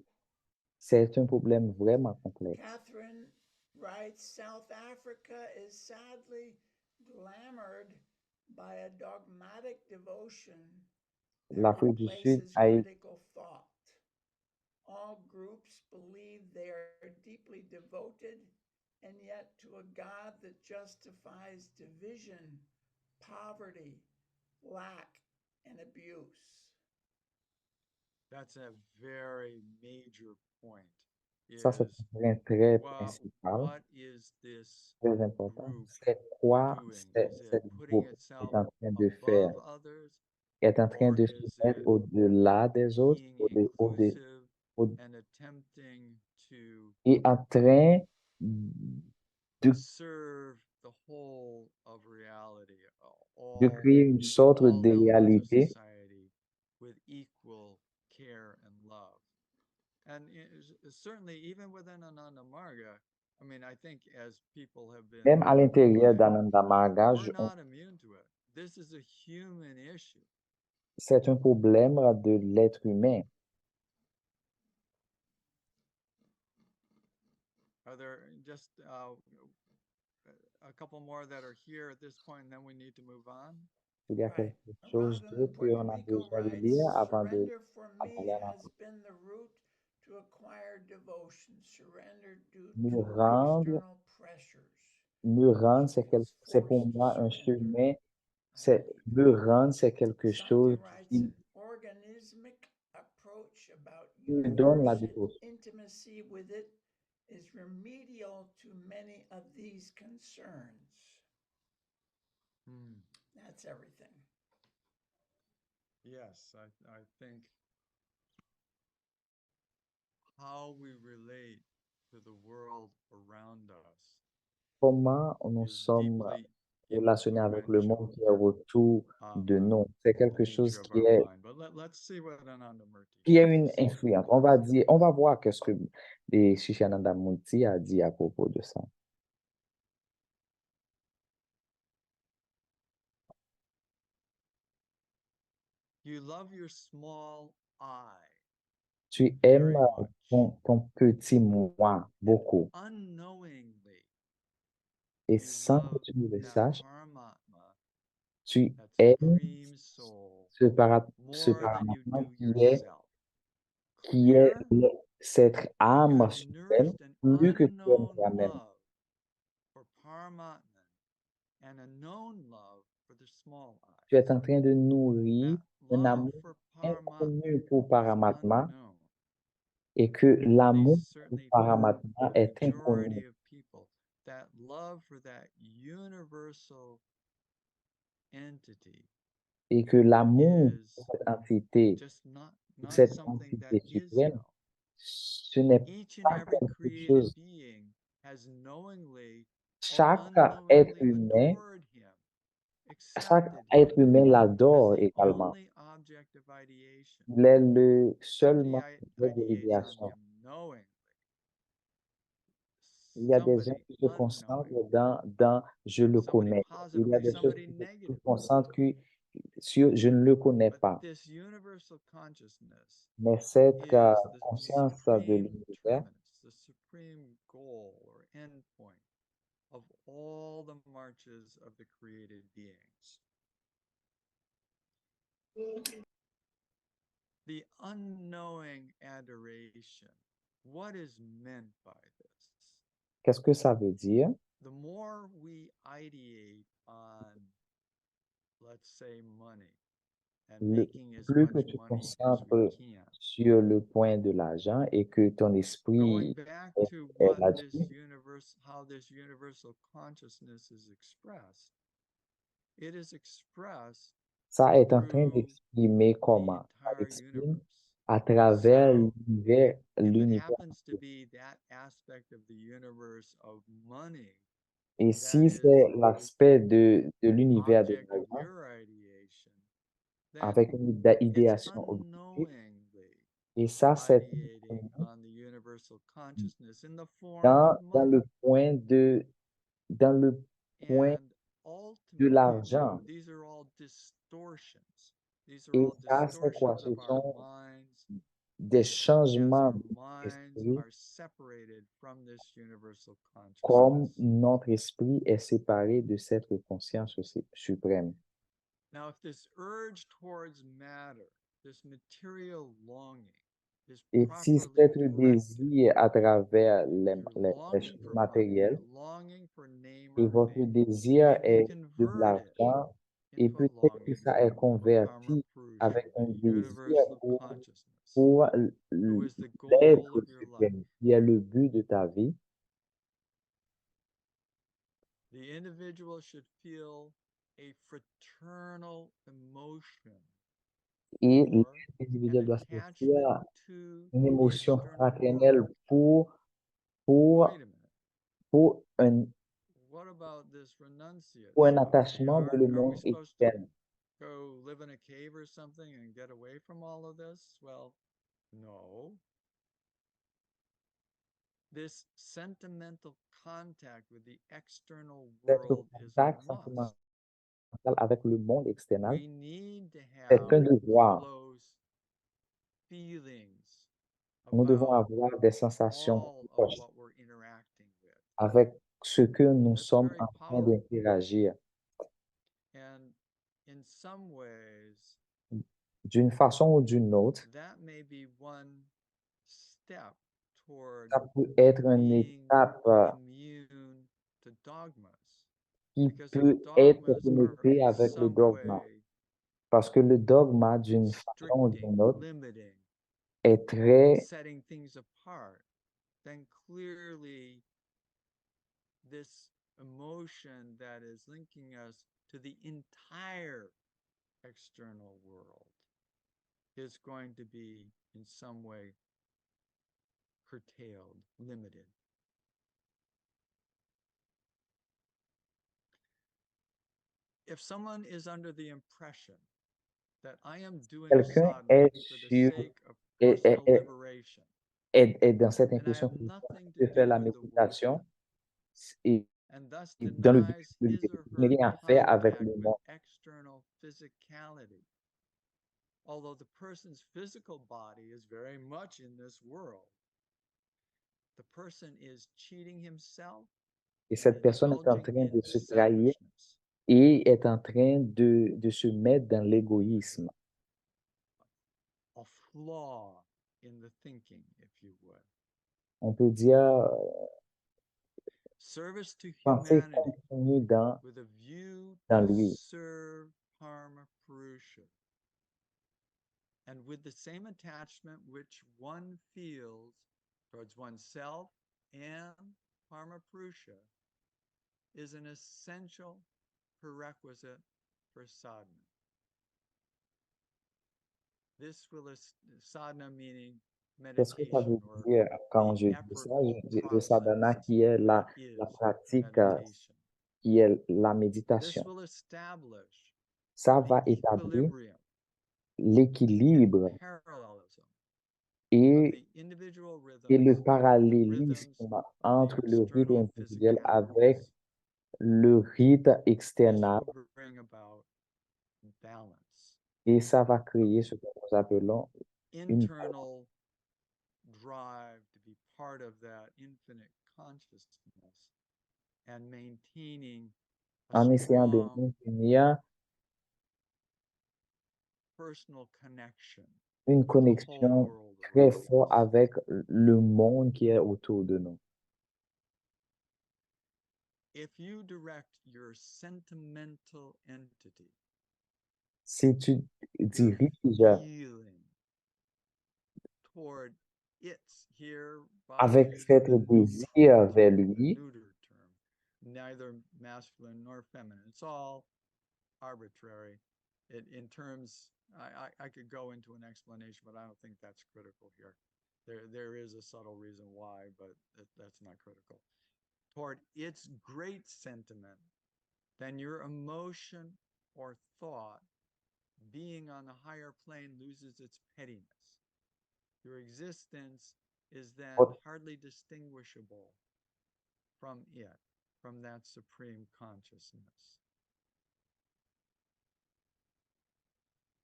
C'est un problème vraiment complexe. Catherine writes, South Africa is sadly glamored by a dogmatic devotion that L'Afrique du Sud replaces a été critical thought. All groups believe they are deeply devoted, and yet to a God that justifies division, poverty, lack, and abuse. That's a very major point. Ça, c'est Is un point très what principal, what is this très important. group C'est quoi doing? Is it cette putting groupe itself est en train de faire? above others, Est en train or de se is mettre it au-delà des autres being au- inclusive au- and attempting to et en train de, serve the whole of reality, de créer une sorte all de elements of réalité? society with equal care and love? And certainly, even within Ananda Marga, I mean, I think as people have been Même à l'intérieur putting, d'Ananda Marga, we're not immune to it. This is a human issue. c'est un problème de l'être humain. Are there just a couple more that are here at this point, and then we need to move on? Il y a Right. quelque chose Rodham in d'autre Puerto qu'on a Rico besoin de writes, lire avant de surrender for me aller à has been the route to acquire devotion, surrender due me to rendre. external pressures. Me rendre, She feels c'est pour forced to moi un surrender. chemin. I C'est believe. me rendre, c'est quelque Santi chose writes, qui an organismic approach about me donne la universe and dévotion. intimacy with it is remedial to many of these concerns. That's everything. Yes, I think how we relate to the world around us Comment nous is sommes deeply relationnés avec le monde influential qui est autour of de nous. C'est the quelque nature chose of our mind. But let's see what Anandamurti qui est has une to say. influence. On va dire, on va voir qu'est-ce que Shishananda Murti a dit à propos de ça. You love your small I Tu very aimes much, ton petit moi beaucoup. unknowingly Et you sans que love tu ne le that saches, Paramatma, tu that aimes supreme soul, ce more than you paramètre do qui est yourself. qui est Clear? cette You âme have suprême, nourished an plus que tu aimes unknown toi-même. love for Paramatman and a known love for the small Tu es I. en train de nourrir That un love amour for inconnu Paramatman pour is Paramatma unknown. et que At l'amour least pour certainly for Paramatma the est majority inconnu. of people. That love for that universal entity Et que l'amour is pour cette entité, just not pour not cette something that entité is, suprême, ce n'est Each and pas every quelque created chose. being has knowingly or Chaque être unknowingly humain, adored him, chaque accepted him être humain as l'adore the également. only object of ideation. Il est le seul Somebody objet de ideates on l'idéation. him knowingly. Il y a des gens Somebody qui se concentrent unknowingly. dans je le Somebody connais. Il y a positively, des choses somebody qui se negatively. concentrent sur je ne le connais But pas. this universal consciousness Mais cette is the conscience de supreme l'univers, terminus, the supreme goal or end point of all the marches of the created beings. The unknowing adoration. What is meant by this? qu'est-ce que ça veut dire? The more we ideate on, let's say, money and making as Plus much que tu money as we concentres can, sur le point de l'argent et que ton going esprit back to est what là-dessus, this universe, how this universal consciousness is expressed, it is expressed ça est en train through d'exprimer the comment? Ça entire exprime universe. à travers So, l'univers, if it l'univers. happens to be that aspect of the universe of money Et that si is c'est l'aspect de the l'univers de object of l'argent, your ideation, then avec une it's idéation objective, unknowingly et ça, c'est ideating on the universal consciousness in the form dans, of dans money. le point dans le point And de ultimately, l'argent. these are all distortions. These are Et all ça, c'est quoi? distortions Ce of our sont minds des as changements our de notre minds esprit are separated from this universal comme consciousness. notre esprit est séparé de cette conscience suprême. Now, if this urge towards matter, this material longing, is Et si properly cet directed, désir à travers your les longing choses for money, your matérielles longing for name et or votre fame, désir may be est de converted l'argent et into a peut-être que longing ça est for Karma converti Purusha, avec un the désir universal consciousness, pour who is the l'être goal of your life. suprême, qui est le but de ta vie. The individual should feel a fraternal emotion Et for an l'individu doit sentir attachment to une the émotion external fraternelle world. pour, Wait a minute. pour un, What about this renunciate pour un stuff? attachement dans le Are we monde supposed to externe. go live in a cave or something and get away from all of this? Well, no. This sentimental contact with the external Être world en is a contact must. sentimental avec le monde external, We need to c'est have un devoir. close feelings Nous devons about avoir des sensations all of proches what we're interacting with. avec ce que nous That's sommes very en train powerful. d'interagir. And in some ways, D'une façon ou d'une autre, that may be one step toward ça peut être une being étape immune to dogmas. qui Because peut if être dogmas are connectée in avec le some dogme. way Parce que le dogme, d'une façon ou restricting, d'une autre, limiting, est très, setting things apart, then clearly this emotion that is linking us to the entire external world is going to be in some way curtailed, limited. If someone is under the impression that I am doing quelqu'un sadhana est for the sur, sake of est, est- personal est- liberation, est dans cette and I impression have qu'il nothing to peut faire do la with the world, méditation et and thus dans le but denies de his or ne her rien faire avec contact le with monde. external physicality. Although the person's physical body is very much in this world, the person is cheating himself Et and cette personne est en indulging train in de se trahir selfishness. et est en train de se mettre dans l'égoïsme. A flaw in the thinking, if you would. On peut dire Service to penser humanity continue with a view dans to lui. serve Karma Purusha. And with the same attachment which one feels towards oneself and Karma Purusha is an essential prerequisite for sadhana. This will sadhana meaning Qu'est-ce que ça veut meditation or dire quand the je dis ça? effortful Je dis le sadhana process qui est that la is pratique, meditation. qui est la This méditation. will establish Ça the va établir equilibrium, the l'équilibre parallelism of et, the individual et le rhythms, parallélisme of the entre le rythme external individuel avec physicalities. le rythme This external will bring about balance, et ça va créer ce que nous appelons une internal drive to be part of that infinite consciousness and maintaining a en essayant de strong maintenir personal connection une with the whole connexion world très around forte us. avec le monde qui est autour de nous. If you direct your sentimental entity, Si tu your diriges feeling toward its here, avec Vasudev cet in the désir vers the lui, neuter term, neither masculine nor feminine. It's all arbitrary. In terms, I could go into an explanation, but I don't think that's critical here. There is a subtle reason why, but that's not critical. Toward its great sentiment, then your emotion or thought being on the higher plane loses its pettiness. Your existence is then What- hardly distinguishable from it, from that supreme consciousness.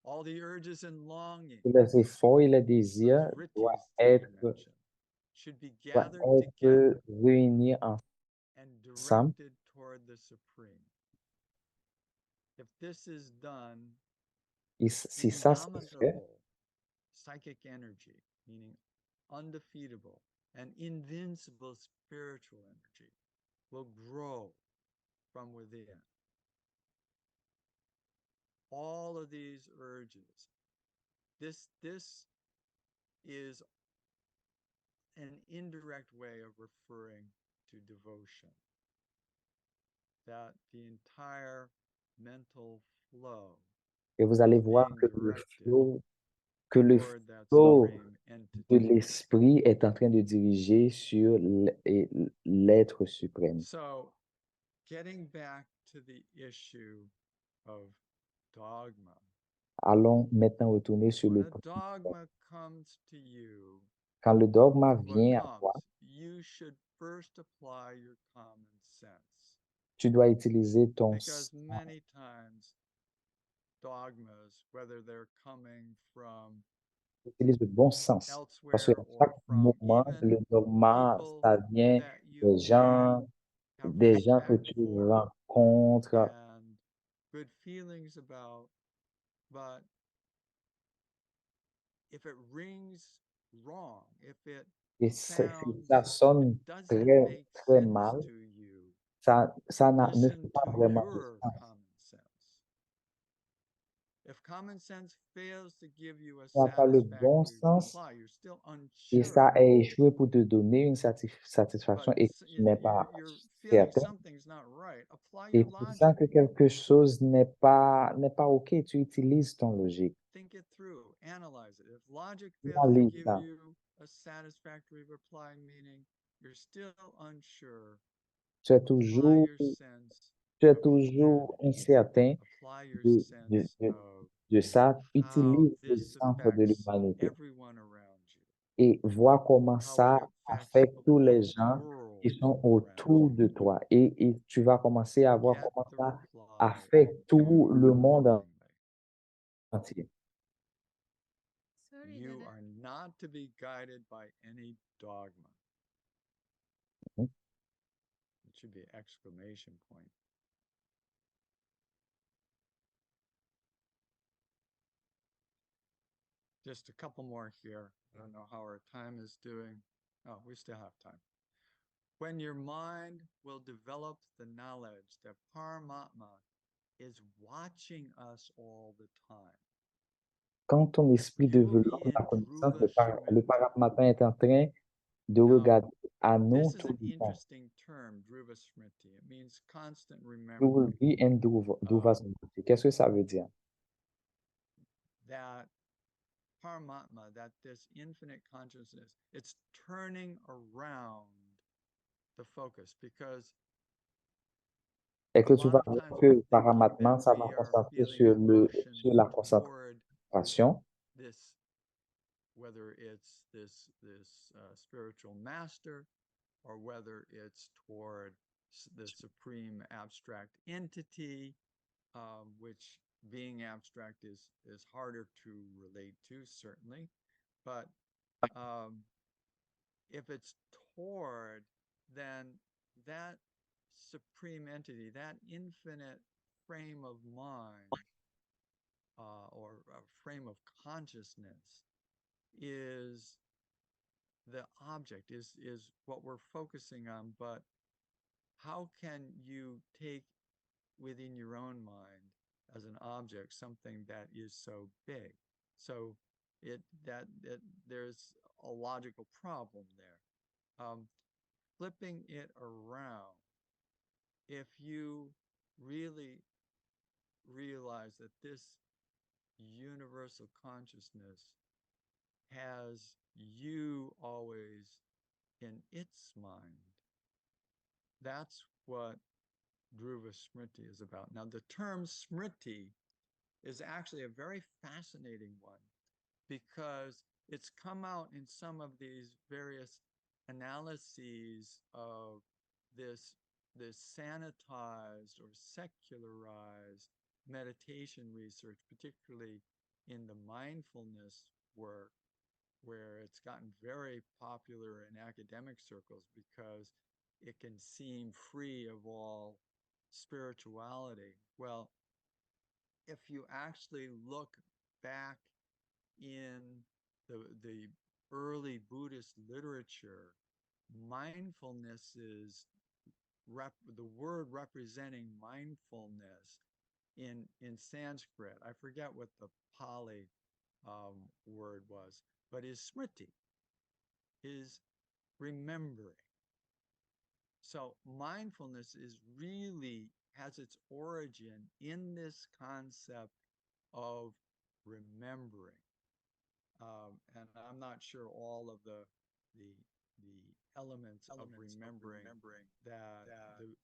All the urges and longings, Les efforts et les those désirs vrittis that you mentioned, should be gathered together réunis and ensemble. directed toward the Supreme. If this is done, Et si ça se fait, indomitable psychic energy, meaning undefeatable and invincible spiritual energy, will grow from within. All of these urges, this is an indirect way of referring to devotion. That the entire mental flow et vous allez is voir being que directed que le toward that flow supreme de entity. l'esprit est en train de diriger sur l'être suprême. So, getting back to the issue of dogma. Allons maintenant retourner sur When le a point. dogma comes to you, Quand le dogma what vient à toi, comes? You should first apply your common sense. tu dois utiliser ton Because many times dogmas, whether they're coming from utilise le bon sens. Parce que elsewhere à or chaque from moment, even le dogma, people ça vient that you des may have des gens que respect tu for rencontres and good feelings about, but if it rings wrong, if it et sounds, ça if sonne it doesn't très, make très sense mal, to you, ça ne fait listen pas to vraiment de your sens. common sense. If common sense fails to give you a Tu n'as pas le bon satisfactory sens reply, you're still et ça unsure, a échoué pour te donner une but satisfaction et que tu n'es pas you're feeling certain something's not right, apply et your tu logic. sens que quelque chose n'est pas OK, tu utilises ton logique. Think it through, analyze it. If logic Tu fails to analyses give ça. you a satisfactory reply, meaning you're still unsure, Tu es apply toujours, your sense tu es of toujours humanity. incertain Apply your de, de, sense de, of de ça. how Utilise le this centre de affects l'humanité everyone around you, et vois comment how it ça affects affecte the tous les whole gens qui world sont around autour you. de toi. Et tu vas commencer à voir Get comment the ça reply affecte tout le monde accordingly. entier. Sorry, You Dada. are not to be guided by any dogma. Mhm. It should be an exclamation point. Just a couple more here. I don't know how our time is doing. Oh, we still have time. When your mind will develop the knowledge that Paramatma is watching us all the time. Quand ton esprit You will be développe la in connaissance, Dhruva le Smriti. Paramatma est en train de Now, regarder à nous this is tout an le temps. interesting term, Dhruva Smriti. It means constant You will remembering. be in Dhruva Smriti. Qu'est-ce que ça veut dire? That Paramatma, that this infinite consciousness, it's turning around the focus because Et a que tu lot vas of voir times que we're thinking Paramatma, that ça va we are concentrer feeling devotion sur la toward concentration, this, whether it's this spiritual master or whether it's toward the supreme abstract entity, which being abstract is harder to relate to, certainly. But if it's toward, then that supreme entity, that infinite frame of mind or a frame of consciousness is the object, is what we're focusing on. But how can you take within your own mind as an object something that is so big? So there's a logical problem there. Flipping it around, if you really realize that this universal consciousness has you always in its mind, that's what Dhruva Smriti is about. Now, the term Smriti is actually a very fascinating one because it's come out in some of these various analyses of this sanitized or secularized meditation research, particularly in the mindfulness work, where it's gotten very popular in academic circles because it can seem free of all spirituality. Well, if you actually look back in the early Buddhist literature, mindfulness is the word representing mindfulness in Sanskrit. I forget what the Pali word was, but is smriti, is remembering. So mindfulness is really has its origin in this concept of remembering. And I'm not sure all of the elements of remembering that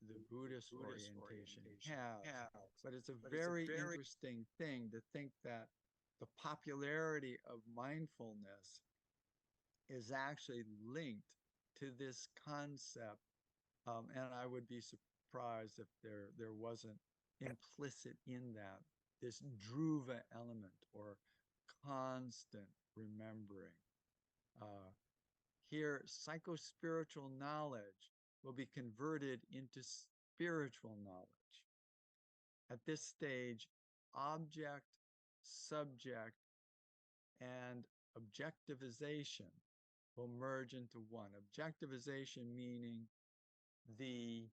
the Buddhist orientation has, but it's a very interesting thing to think that the popularity of mindfulness is actually linked to this concept. And I would be surprised if there wasn't implicit in that this dhruva element or constant remembering. Uh, Here, psychospiritual knowledge will be converted into spiritual knowledge. At this stage, object, subject, and objectivization will merge into one. Objectivization meaning the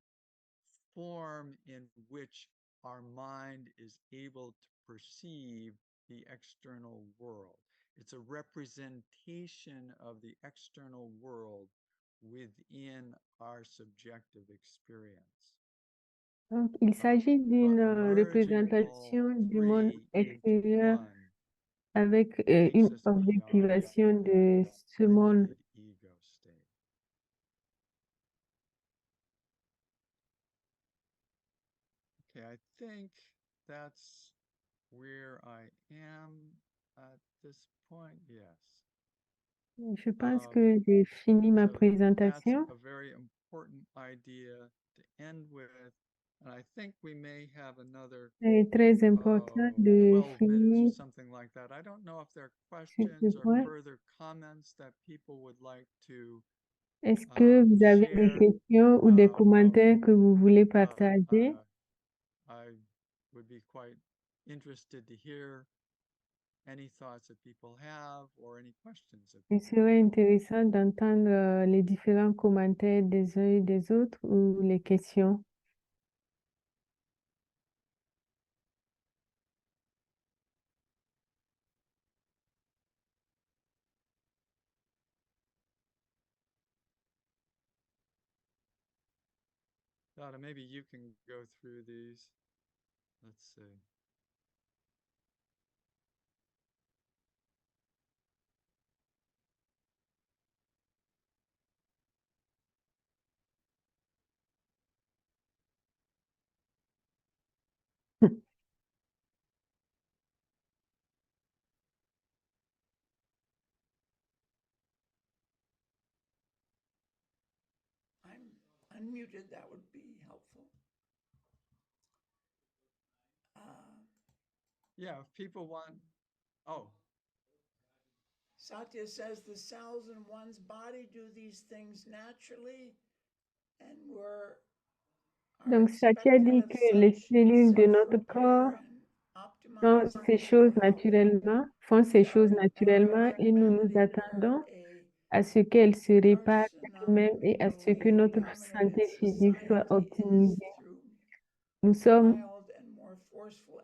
form in which our mind is able to perceive the external world. It's a representation of the external world within our subjective experience. Donc, il s'agit d'une But merging all représentation du monde three into extérieur one avec takes une us beyond objectivation de ce the monde. limited ego state. Okay, I think that's where I am at this point. Yes. Je pense que j'ai fini ma So that's présentation. a very important idea to end with. And I think we may have another C'est très important de 12 minutes finir or something like that. I don't know if there are sur ce questions or point. further comments that people would like to Est-ce que vous avez des share. questions ou des commentaires que vous voulez partager? I would be quite interested to hear any thoughts that people have or any questions that Il people serait intéressant d'entendre les différents commentaires des uns et des autres ou les questions. Donna, maybe you can go through these. Let's see. I'm unmuted, that would be helpful. Yeah, if people want, oh, Satya says the cells in one's body do these things naturally, and are Donc, Satya expectant dit of que les such cellules de notre corps self-repair and font optimized ces mental choses health. naturellement et nous nous attendons à ce qu'elles se réparent elles-mêmes et à ce que notre santé physique soit optimisée. Nous sommes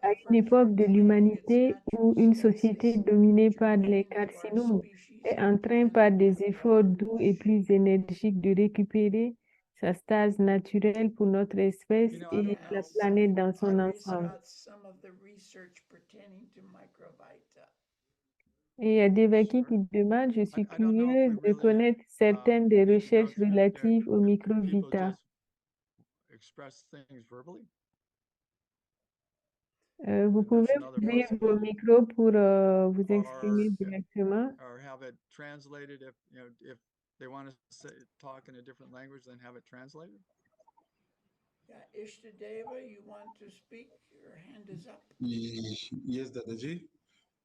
à une époque de l'humanité où une société dominée par les carcinomes est en train, par des efforts doux et plus énergiques, de récupérer sa stase naturelle pour notre espèce et la planète dans son ensemble. Et il y a Devaki qui demande, je suis curieuse de connaître certaines des recherches relatives au microvita. Vous pouvez ouvrir vos micros pour vous exprimer directement. Or have it translated if they want to talk in a different language, then have it translated. Yeah, Ishtadeva, you want to speak? Your hand is up. Yes, Dadaji.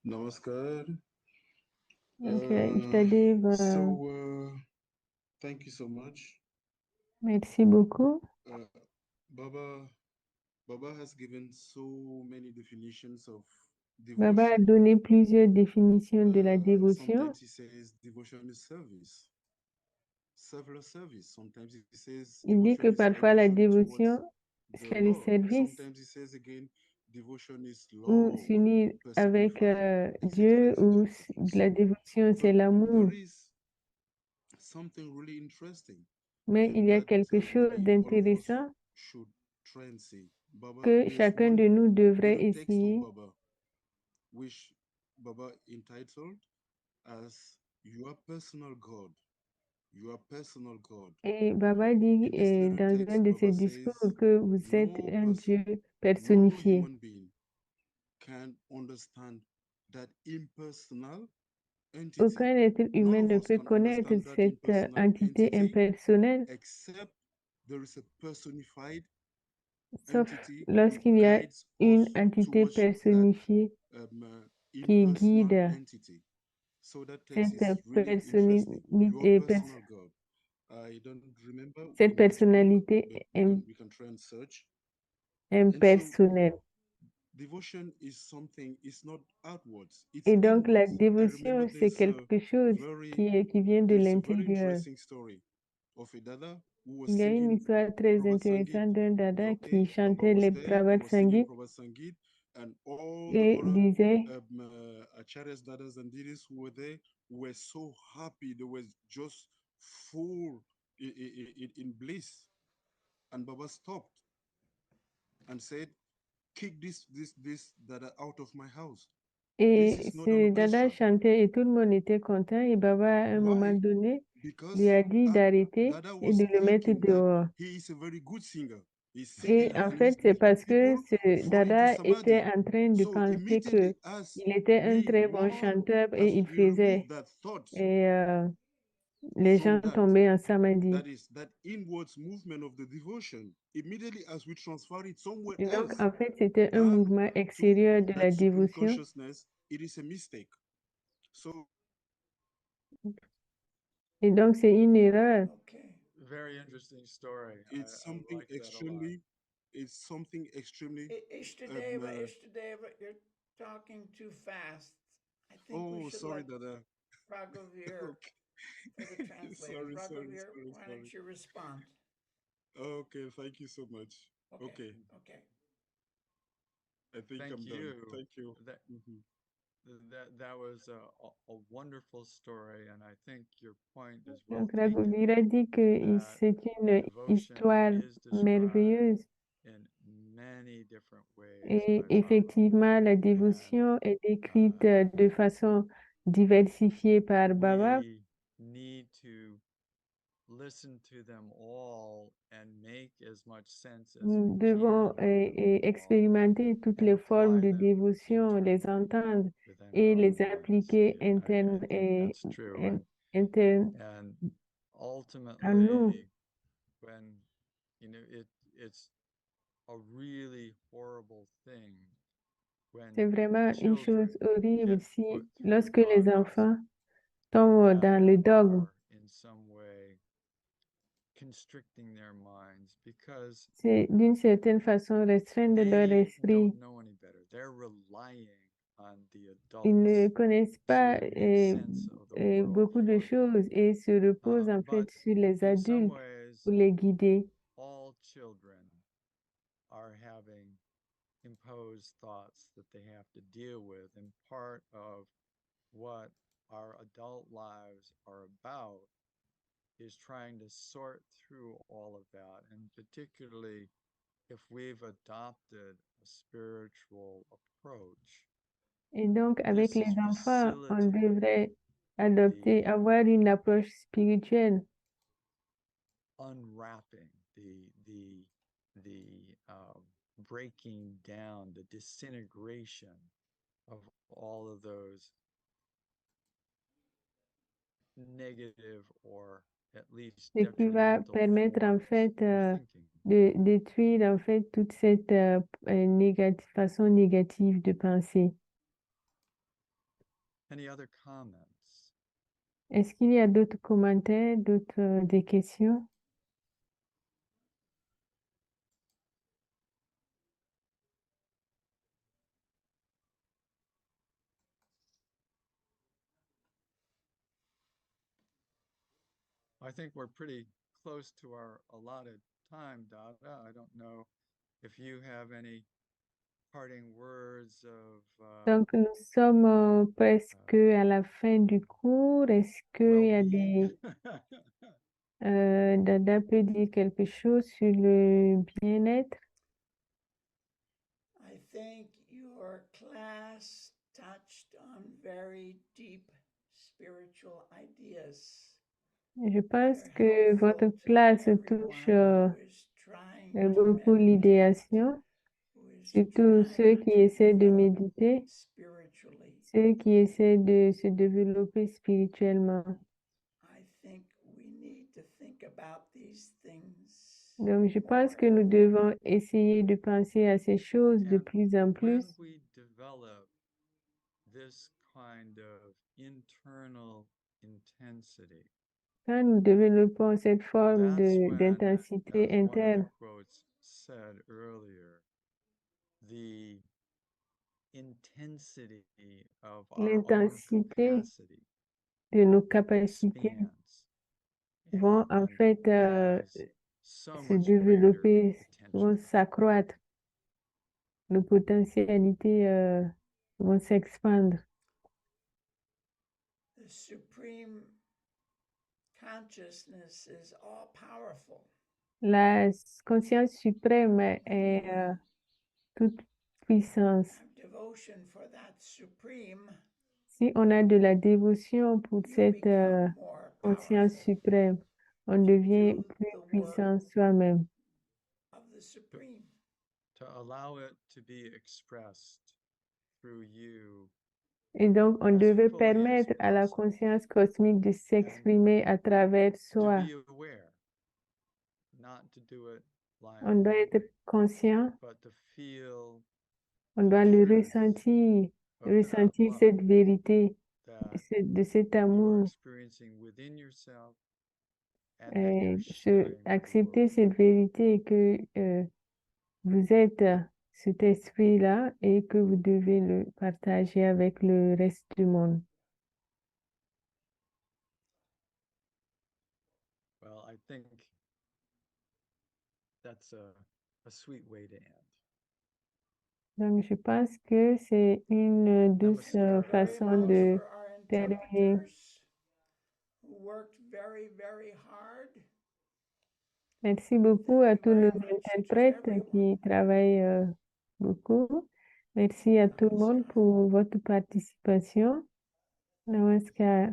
Namaskar. Ishtadev, Thank you so much. merci beaucoup. Baba, Baba has given so many definitions of Baba a devotion. donné plusieurs définitions de la dévotion. Sometimes he says devotion is service, selfless service. Sometimes he says Il dit que devotion is parfois la devotion dévotion, towards the c'est le Lord. service Sometimes he says again, devotion is ou love s'unir avec personified, Dieu, etc., ou etc. de la dévotion, c'est l'amour. There is something really interesting Mais il y a that quelque chose we, all of us, d'intéressant should try and see. Baba, que there's chacun one de nous devrait little text of essayer. Baba, which Baba entitled as Your Personal God. Your personal God. Et Baba dit In this little dans un text, de Baba ses says, discours que vous êtes no un person, Dieu no personnifié. human being can understand that impersonal entity. Aucun être None humain of ne us peut can connaître understand that cette impersonal entité entity impersonnelle, except there is a personified sauf entity who lorsqu'il y a guides une us entité towards that personnifiée qui impersonal guide entity. So that text cette is really interesting. Your personal God. I don't remember cette in which book, personnalité but we can try and search. impersonnelle. Devotion is something, it's not outwards, it's Et donc la inwards. I dévotion, remember c'est quelque chose qui vient de there's a very l'intérieur. interesting story of a dada who was Il y a une singing histoire très Prabhat Sangeet. intéressante d'un dada qui Okay, Baba chantait was les there, he Prabhat was singing Sangeet Prabhat Sangeet, and all the et other disait acharyas, dadas, and didis who were there were so happy. They were just full in bliss. And Baba stopped and said, kick this dada out of my house. This et is not ce an dada orchestra. chantait et tout le monde était content et Baba à un moment Why? donné Because lui a dit that d'arrêter dada et was de le mettre thinking that dehors. he is a very good singer. He's Et singing en and fait, he's c'est making parce que people ce fall into dada était samadhi. en train de So penser immediately, que as il était un we très bon learn, chanteur et as il we faisait remove that thought et les gens from that, tombaient en samadhi. that is that inwards movement of the devotion, immediately as we transfer it somewhere Et donc, else, en fait, c'était un mouvement to extérieur de la that supreme dévotion. consciousness, it is a mistake. So Et donc, c'est une erreur. Okay. Very interesting story. it's I something like that a lot. extremely, it's something extremely. Ishtadeva, you're talking too fast. I think we Oh, should sorry, let Dada. Pragavir Okay. for the translator. Sorry. Pragavir, why don't you respond? Okay, thank you so much. Okay. Okay. I think Thank I'm you. done. Thank you. That was a wonderful story, and I think your point is well Donc, taken. Raghuveer a dit que that c'est une devotion histoire is described merveilleuse. in many different ways Et by Baba. effectivement, la dévotion est décrite de façon diversifiée par Baba. We need to listen to them all and make as much sense as Nous we devons can of them all expérimenter toutes and les formes apply de them dévotion, les internally entendre within et our les own appliquer lives. I internes think et that's true. internes And en ultimately, nous. when it's a really horrible thing when C'est vraiment une children chose horrible get si, put through lorsque les dogmas enfants tombent dans le that dogme. are in some way constricting their minds because C'est d'une certaine façon restreindre leur they esprit. don't know any better. They're relying on the Ils ne adults connaissent to pas make sense of the world beaucoup de for them. choses et se reposent en fait But sur les in some adultes ways, pour les guider. all children are having imposed thoughts that they have to deal with, and part of what our adult lives are about is trying to sort through all of that, and particularly if we've adopted a spiritual approach. Et donc, avec This les is enfants, on facilitating devrait adopter, avoir une approche spirituelle. unwrapping the breaking down, the disintegration of all of those negative or at least Ce qui va detrimental permettre en forms fait of thinking. de détruire en fait toute cette façon négative de penser. Any other comments? Est-ce qu'il y a d'autres commentaires, des questions? I think we're pretty close to our allotted time, Dada. I don't know if you have any parting words of Donc, nous sommes presque à la fin du cours. Est-ce qu'il y a well-being. Dada peut dire quelque chose sur le bien-être? I think your class touched on very deep spiritual ideas. Je pense They're que helpful votre to classe everyone touche who is trying to beaucoup meditate, l'idéation, who is surtout ceux trying qui to essaient de develop méditer, spiritually. ceux qui essaient de se développer spirituellement. I think we need to think about these things Donc, je more pense que and nous more. devons essayer de penser à ces choses de And plus en when plus. we develop this kind of internal intensity, Quand nous développons cette forme that's when, d'intensité as one of the interne, quotes said earlier, the intensity of our own l'intensité capacity de nos capacités expands vont en and fait has so se much greater développer, vont potential. s'accroître. Nos potentialités vont s'expandre. The supreme consciousness is all powerful. La conscience suprême est toute puissance. Have devotion for that supreme, Si on a de la dévotion pour you cette become more conscience powerful suprême, on devient do plus the work puissant soi-même. of the supreme. To allow it to be expressed through you Et donc, on as devait fully as permettre à la possible, conscience cosmique de s'exprimer à travers to soi. be aware, not to do it On doit blindly, être conscient, but to feel on the doit le truth ressentir, of that ressentir love cette vérité, that de cet you are amour, experiencing within yourself and that you're se, sharing with the accepter world. cette vérité que vous êtes cet esprit-là et que vous devez le partager avec le reste du monde. Well, I think that's a sweet way to end. Donc, je pense que c'est une douce Namaskar, façon everyone. de For our terminer. interpreters who worked very, very hard. Merci beaucoup à Thank you tous nos very much to interprètes everyone. qui travaillent beaucoup. Merci à tout le monde Namaskar. pour votre participation. Namaskar.